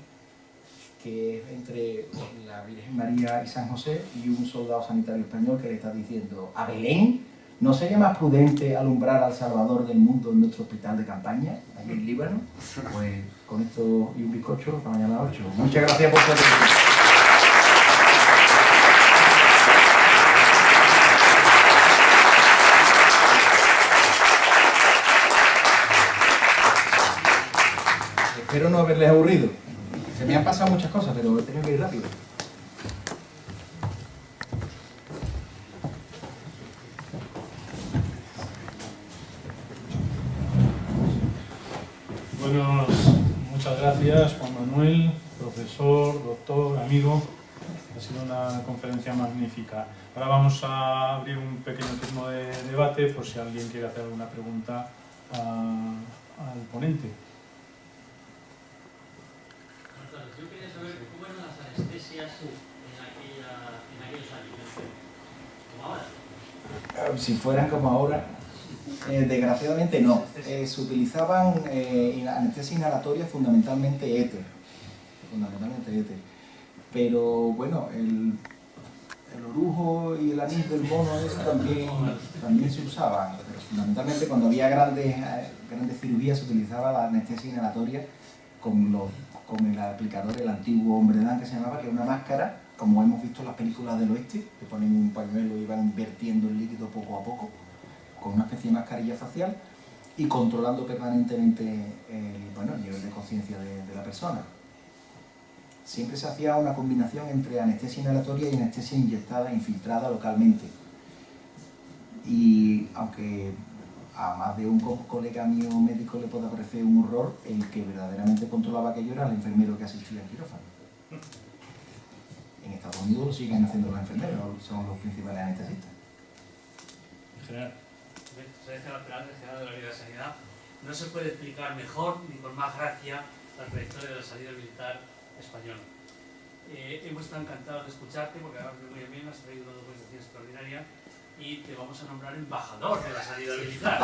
que es entre la Virgen María y San José y un soldado sanitario español que le está diciendo: a Belén, ¿no sería más prudente alumbrar al Salvador del mundo en nuestro hospital de campaña, allí en Líbano? Pues con esto y un bizcocho, hasta mañana a las 8. Muchas gracias por su atención. Espero no haberles aburrido. Se me han pasado muchas cosas, pero he tenido que ir rápido. Bueno, muchas gracias Juan Manuel, profesor, doctor, amigo. Ha sido una conferencia magnífica. Ahora vamos a abrir un pequeño turno de debate por si alguien quiere hacer alguna pregunta al ponente. Yo quería saber cómo eran las anestesias en aquellos años, como ahora. Si fueran como ahora, desgraciadamente no. Se utilizaban anestesia inhalatoria, fundamentalmente éter. Pero bueno, el orujo y el anís del mono eso también se usaban. Pero fundamentalmente cuando había grandes cirugías se utilizaba la anestesia inhalatoria con el aplicador, el antiguo hombredán que se llamaba, que es una máscara, como hemos visto en las películas del oeste, que ponen un pañuelo y van vertiendo el líquido poco a poco, con una especie de mascarilla facial y controlando permanentemente el nivel de conciencia de la persona. Siempre se hacía una combinación entre anestesia inhalatoria y anestesia inyectada, infiltrada localmente. Y aunque a más de un colega mío médico le puede parecer un horror, el que verdaderamente controlaba aquello era el enfermero que asistía al quirófano. En Estados Unidos lo siguen haciendo los enfermeros, son los principales anestesistas. En general. Soy Gerardo Peral, regional de la Unidad de Sanidad. No se puede explicar mejor ni con más gracia la trayectoria de la sanidad militar española. Hemos estado encantados de escucharte porque además muy bien has traído una documentación extraordinaria y te vamos a nombrar embajador de la sanidad militar.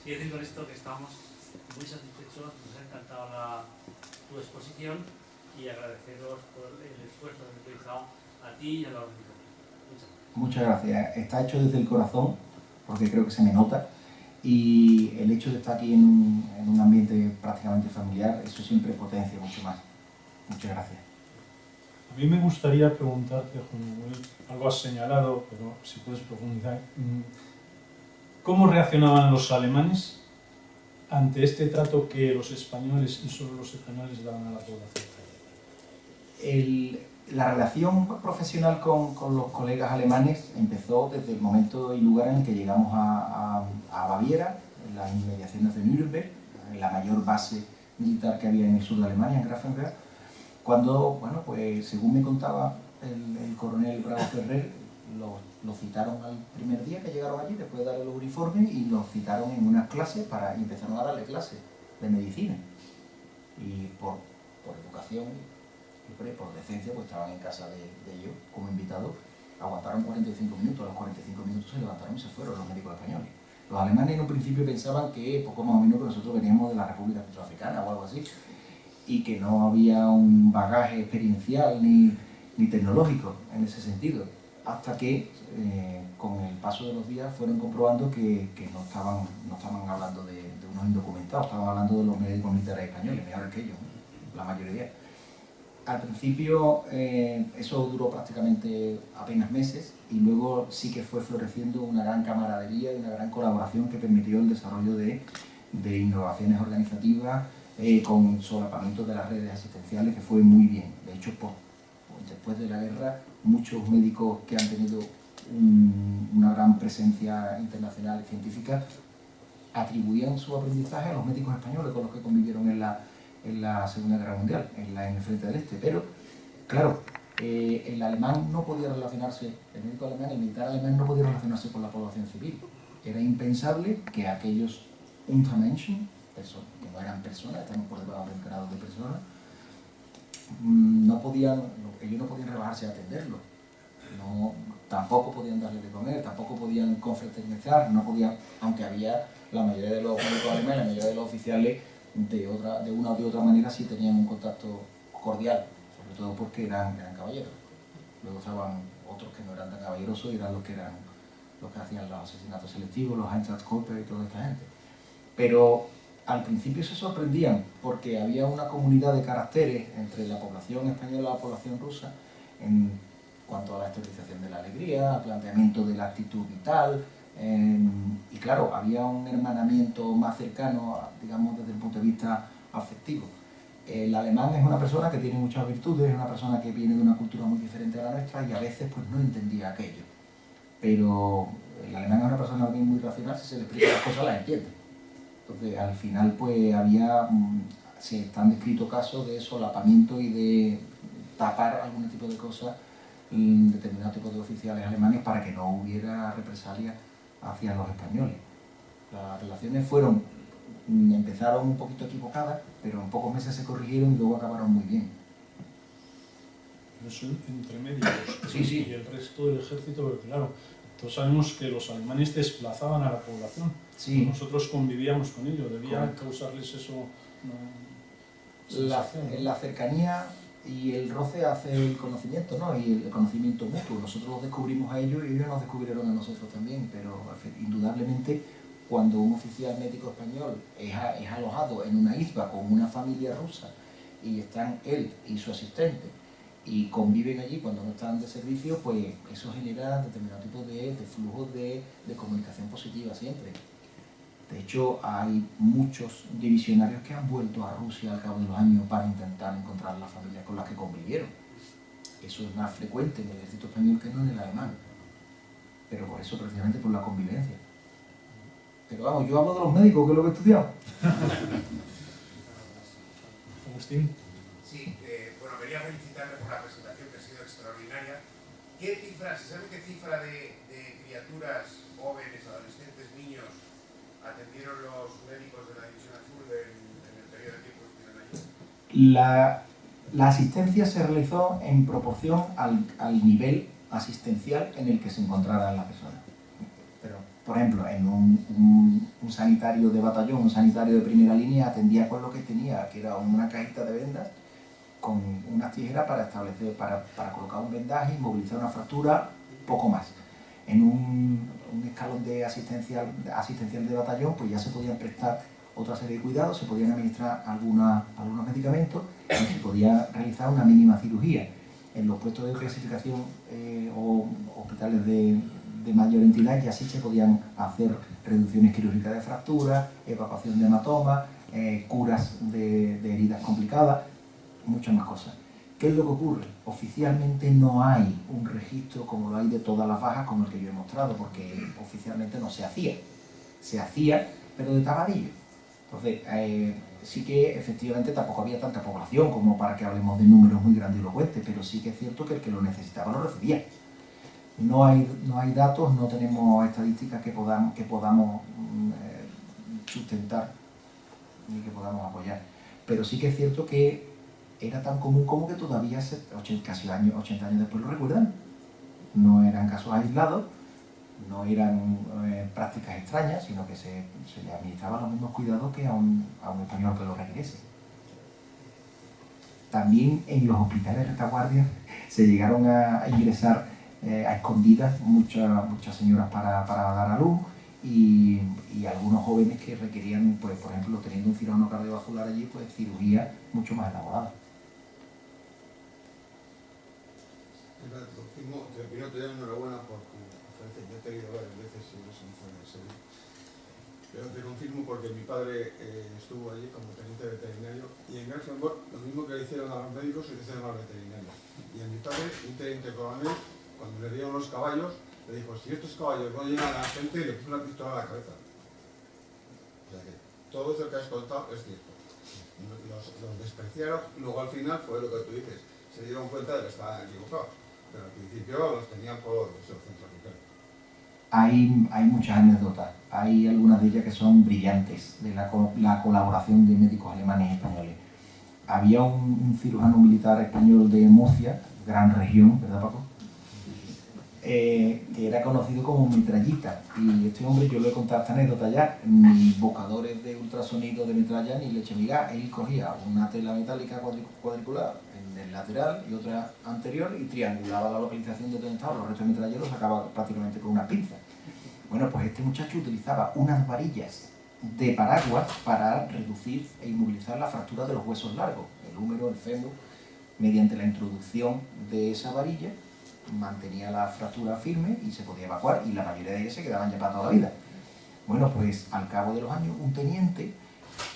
Y decir con esto que estamos muy satisfechos, nos ha encantado tu exposición y agradeceros por el esfuerzo que habéis utilizado a ti y a la organización. Muchas gracias. Está hecho desde el corazón, porque creo que se me nota, y el hecho de estar aquí en un ambiente prácticamente familiar, eso siempre potencia mucho más. Muchas gracias. A mí me gustaría preguntarte, Juan Manuel, algo has señalado, pero si puedes profundizar. ¿Cómo reaccionaban los alemanes ante este trato que los españoles y solo los españoles daban a la población? La relación profesional con los colegas alemanes empezó desde el momento y lugar en el que llegamos a Baviera, en las inmediaciones de Nuremberg, en la mayor base militar que había en el sur de Alemania, en Grafenberg, cuando, bueno, pues según me contaba el coronel Bravo Ferrer, lo citaron al primer día que llegaron allí, después de darle los uniformes, y los citaron en unas clases y empezaron a darle clases de medicina. Y por educación y por decencia, pues estaban en casa de ellos como invitados, aguantaron 45 minutos, a los 45 minutos se levantaron y se fueron los médicos españoles. Los alemanes en un principio pensaban que poco más o menos que nosotros veníamos de la República Centroafricana o algo así, y que no había un bagaje experiencial ni tecnológico en ese sentido, hasta que con el paso de los días fueron comprobando que no estaban hablando de unos indocumentados, estaban hablando de los médicos militares españoles, mejores que ellos, ¿no? La mayoría. Al principio eso duró prácticamente apenas meses y luego sí que fue floreciendo una gran camaradería y una gran colaboración que permitió el desarrollo de innovaciones organizativas con solapamiento de las redes asistenciales, que fue muy bien. De hecho, después de la guerra, muchos médicos que han tenido una gran presencia internacional y científica atribuían su aprendizaje a los médicos españoles con los que convivieron en la Segunda Guerra Mundial, en el Frente del Este. Pero, claro, el alemán no podía relacionarse, el médico alemán, el militar alemán no podía relacionarse con la población civil. Era impensable que aquellos Untermenschen, personas que no eran personas, estaban por debajo del grado de personas, ellos no podían rebajarse a atenderlo. Tampoco podían darle de comer, tampoco podían confraternizar, no podían, aunque había la mayoría de los médicos alemanes, la mayoría de los oficiales de una o de otra manera sí tenían un contacto cordial, sobre todo porque eran caballeros. Luego estaban otros que no eran tan caballerosos y eran los que hacían los asesinatos selectivos, los Einsatzgruppen y toda esta gente. Pero al principio se sorprendían porque había una comunidad de caracteres entre la población española y la población rusa en cuanto a la esterilización de la alegría, al planteamiento de la actitud vital, y claro, había un hermanamiento más cercano, digamos, desde el punto de vista afectivo. El alemán es una persona que tiene muchas virtudes, es una persona que viene de una cultura muy diferente a la nuestra y a veces pues no entendía aquello. Pero el alemán es una persona muy racional, si se le explica las cosas las entiende. Entonces al final pues se están descritos casos de solapamiento y de tapar algún tipo de cosas en determinados tipos de oficiales alemanes para que no hubiera represalias hacia los españoles. Las relaciones empezaron un poquito equivocadas, pero en pocos meses se corrigieron y luego acabaron muy bien. Pero son entre médicos Sí. y el resto del ejército, porque claro, todos sabemos que los alemanes desplazaban a la población. Sí. Nosotros convivíamos con ellos, debía Correcto. causarles eso. La cercanía y el roce hace el conocimiento, ¿no? Y el conocimiento mutuo. Nosotros los descubrimos a ellos y ellos nos descubrieron a nosotros también, pero indudablemente cuando un oficial médico español es alojado en una isla con una familia rusa y están él y su asistente y conviven allí cuando no están de servicio, pues eso genera determinado tipo de flujos de comunicación positiva siempre. De hecho, hay muchos divisionarios que han vuelto a Rusia al cabo de los años para intentar encontrar las familias con las que convivieron. Eso es más frecuente en el ejército español que no en el alemán. Pero por eso, precisamente por la convivencia. Pero vamos, yo hablo de los médicos, que es lo que he estudiado. Agustín. Sí, bueno, quería felicitarle por la presentación que ha sido extraordinaria. ¿Qué cifra, se sabe qué cifra de criaturas jóvenes, adolescentes, niños atendieron los médicos de la División Azul en el periodo de tiempo que estuvieron allí? La asistencia se realizó en proporción al nivel asistencial en el que se encontrara la persona. Pero, por ejemplo, en un sanitario de batallón, un sanitario de primera línea, atendía con lo que tenía, que era una cajita de vendas con unas tijeras para colocar un vendaje, inmovilizar una fractura, poco más. En un escalón de asistencial de batallón, pues ya se podían prestar otra serie de cuidados, se podían administrar algunos medicamentos y se podía realizar una mínima cirugía. En los puestos de clasificación o hospitales de mayor entidad ya sí se podían hacer reducciones quirúrgicas de fracturas, evacuación de hematomas, curas de heridas complicadas, muchas más cosas. ¿Qué es lo que ocurre? Oficialmente no hay un registro como lo hay de todas las bajas como el que yo he mostrado, porque oficialmente no se hacía. Se hacía, pero de tapadillo. Entonces, sí que efectivamente tampoco había tanta población como para que hablemos de números muy grandilocuentes, pero sí que es cierto que el que lo necesitaba lo recibía. No hay datos, no tenemos estadísticas que podamos sustentar ni que podamos apoyar. Pero sí que es cierto que era tan común como que todavía casi 80 años después lo recuerdan. No eran casos aislados, no eran prácticas extrañas, sino que se le administraban los mismos cuidados que a un español que lo requiriese. También en los hospitales de retaguardia se llegaron a ingresar a escondidas muchas señoras para dar a luz y algunos jóvenes que requerían, pues, por ejemplo, teniendo un cirujano cardiovascular allí, pues cirugía mucho más elaborada. Primero te doy enhorabuena por tu conferencia. Yo te he ido varias veces y no se me fue en serio. Pero te confirmo porque mi padre estuvo allí como teniente veterinario y en Grafenborg lo mismo que le hicieron a los médicos se le hicieron a los veterinarios. Y a mi padre, un teniente coronel, cuando le dieron los caballos, le dijo, si estos caballos no llegan a la gente, le puso una pistola a la cabeza. O sea que todo eso que has contado es cierto. Los despreciaron, luego al final fue lo que tú dices, se dieron cuenta de que estaban equivocados. Pero al principio los tenían por centroafricanos. Hay muchas anécdotas, hay algunas de ellas que son brillantes, de la colaboración de médicos alemanes y españoles. Había un cirujano militar español de Murcia, gran región, ¿verdad, Paco? Que era conocido como Metrallita, y este hombre, yo le he contado esta anécdota ya, ni bocadores de ultrasonido de metralla ni leche miga, él cogía una tela metálica cuadriculada en del lateral y otra anterior, y triangulaba la localización de donde estaban los restos de metralla y los sacaba prácticamente con una pinza. Bueno, pues este muchacho utilizaba unas varillas de paraguas para reducir e inmovilizar la fractura de los huesos largos, el húmero, el fémur. Mediante la introducción de esa varilla mantenía la fractura firme y se podía evacuar, y la mayoría de ellas se quedaban ya para toda la vida. Bueno, pues al cabo de los años, un teniente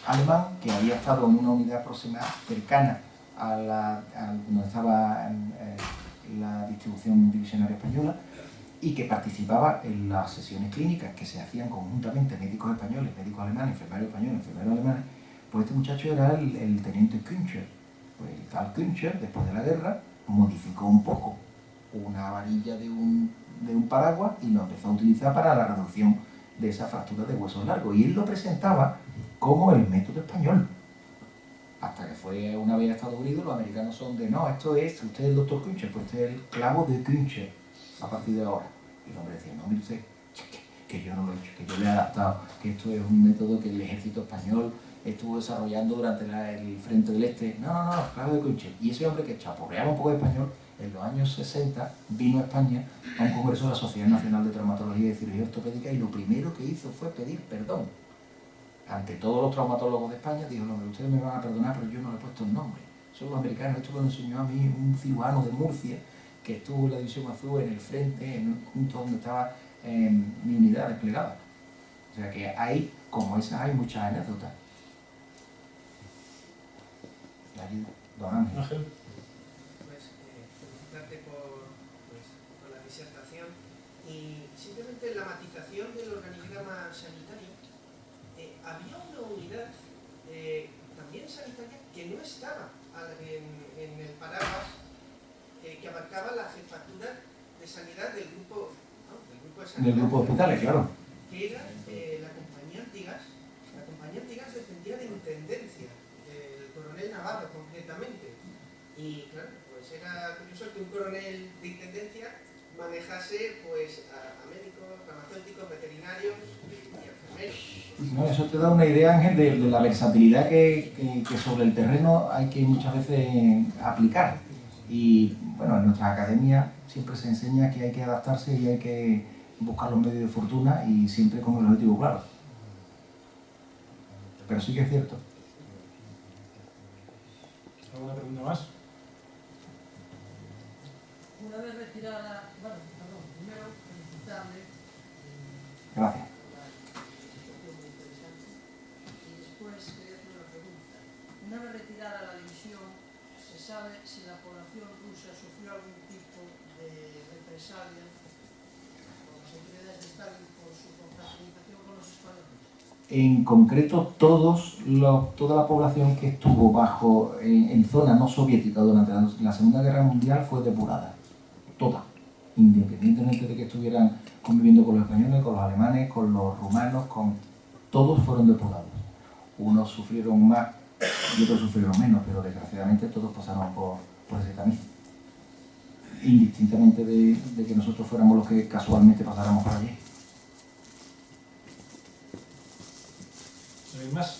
alemán que había estado en una unidad aproximada cercana a donde estaba la distribución divisionaria española, y que participaba en las sesiones clínicas que se hacían conjuntamente médicos españoles, médicos alemanes, enfermeros españoles, enfermeros alemanes, pues este muchacho era el teniente Küncher. Pues el tal Küncher, después de la guerra, modificó un poco una varilla de un paraguas y lo empezó a utilizar para la reducción de esa fractura de huesos largos. Y él lo presentaba como el método español. Hasta que fue una vez a Estados Unidos, los americanos son de, no, esto es, usted es el doctor Küncher, pues este es el clavo de Küncher a partir de ahora. Y el hombre decía, no, mire usted, que yo no lo he hecho, que yo le he adaptado, que esto es un método que el ejército español estuvo desarrollando durante el frente del este. No, clavo de Küncher. Y ese hombre que chaporreaba un poco de español, en los años 60 vino a España a un congreso de la Sociedad Nacional de Traumatología y Cirugía Ortopédica, y lo primero que hizo fue pedir perdón. Ante todos los traumatólogos de España, dijo, no, ustedes me van a perdonar, pero yo no le he puesto el nombre. Son los americanos. Esto me lo enseñó a mí un cirujano de Murcia, que estuvo en la División Azul, en el frente, junto donde estaba mi unidad desplegada. O sea que hay, como esas, hay muchas anécdotas. Allí, don Ángel. Felicitarte por la disertación, y simplemente la matización del organigrama sanitario. Había una unidad también sanitaria que no estaba en el paraguas, que abarcaba la jefatura de sanidad del grupo, ¿no? Del grupo de sanidad. Del grupo de hospitales, claro. Que era la compañía Artigas. La compañía Artigas dependía de intendencia, del coronel Navarro concretamente. Y claro, pues era curioso que un coronel de intendencia manejase pues a médicos, farmacéuticos, veterinarios y enfermeros. No, eso te da una idea, Ángel, de la versatilidad que sobre el terreno hay que muchas veces aplicar. Y bueno, en nuestra academia siempre se enseña que hay que adaptarse y hay que buscar los medios de fortuna, y siempre con el objetivo claro. Pero sí que es cierto. ¿Alguna pregunta más? Una vez retirada, bueno, perdón, primero felicitarle. Gracias. La presentación muy interesante. Y después quería hacer una pregunta. Una vez retirada la división, ¿se sabe si la población rusa sufrió algún tipo de represalia por las autoridades de Stalin por su confraternización con los españoles? En concreto, toda la población que estuvo en zona no soviética durante la Segunda Guerra Mundial fue depurada. Toda. Independientemente de que estuvieran conviviendo con los españoles, con los alemanes, con los rumanos, todos fueron depurados. Unos sufrieron más y otros sufrieron menos, pero desgraciadamente todos pasaron por ese camino. Indistintamente de que nosotros fuéramos los que casualmente pasáramos por allí. ¿Alguien más?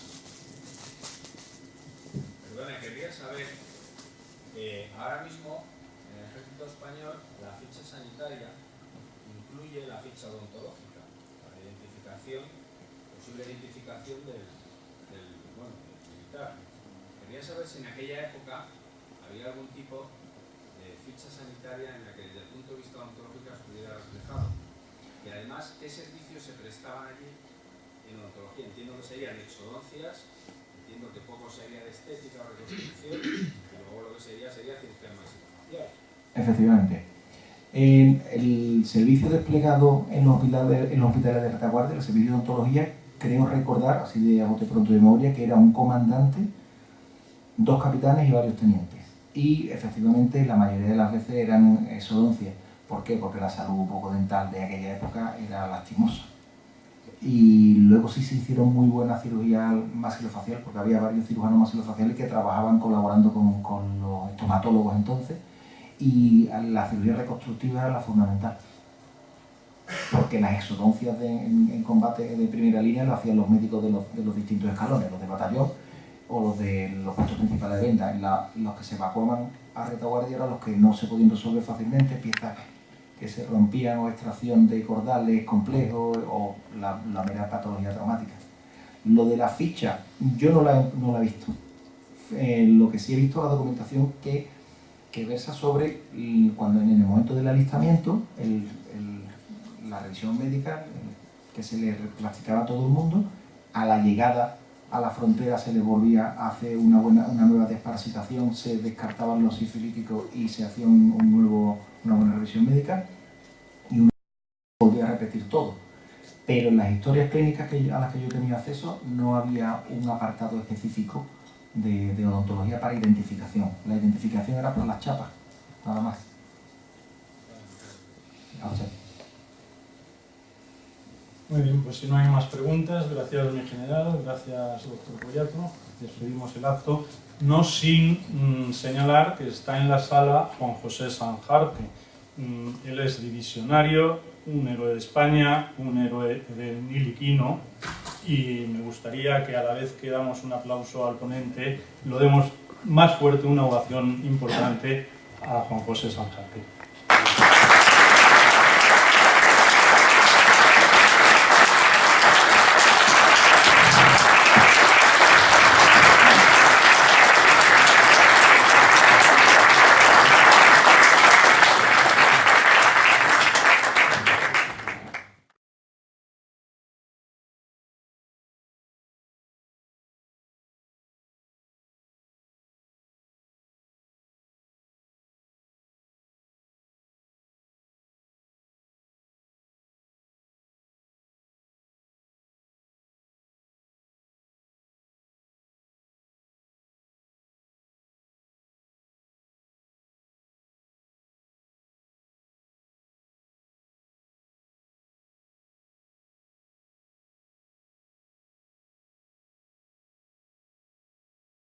Perdone, quería saber, ahora mismo en el ejército español la ficha sanitaria incluye la ficha odontológica, la identificación, posible identificación del militar. Quería saber si en aquella época había algún tipo de ficha sanitaria en la que desde el punto de vista odontológico estuviera reflejado. Y además, ¿qué servicios se prestaban allí en odontología? Entiendo que serían exodoncias, entiendo que poco sería de estética o reconstrucción, y luego lo que sería cirugía maxilofacial. Efectivamente. El servicio desplegado en los hospitales de retaguardia, el servicio de odontología, creo recordar, así de a bote pronto de memoria, que era un comandante, 2 capitanes y varios tenientes. Y efectivamente la mayoría de las veces eran exodoncias. ¿Por qué? Porque la salud bucodental de aquella época era lastimosa. Y luego sí se hicieron muy buena cirugía maxilofacial, porque había varios cirujanos maxilofaciales que trabajaban colaborando con los estomatólogos entonces, y la cirugía reconstructiva era la fundamental, porque las exodoncias en combate de primera línea lo hacían los médicos de los distintos escalones, los de batallón o los de los puestos principales de venta. Los que se evacuaban a retaguardia eran los que no se podían resolver fácilmente, piezas que se rompían o extracción de cordales complejos o la mera patología traumática. Lo de la ficha, yo no la he visto. Lo que sí he visto es la documentación que versa sobre cuando en el momento del alistamiento, la revisión médica que se le practicaba a todo el mundo, a la llegada a la frontera se le volvía a hacer una nueva desparasitación, se descartaban los sifilíticos y se hacía una buena revisión médica y uno volvía a repetir todo. Pero en las historias clínicas a las que yo tenía acceso no había un apartado específico de odontología para identificación. La identificación era por las chapas, nada más. Muy bien, pues si no hay más preguntas, gracias mi general, gracias doctor Pollato, despedimos el acto, no sin señalar que está en la sala Juan José Sanjarte. Él es divisionario, un héroe de España, un héroe del Niliquino, y me gustaría que a la vez que damos un aplauso al ponente, lo demos más fuerte, una ovación importante a Juan José Sanjarte.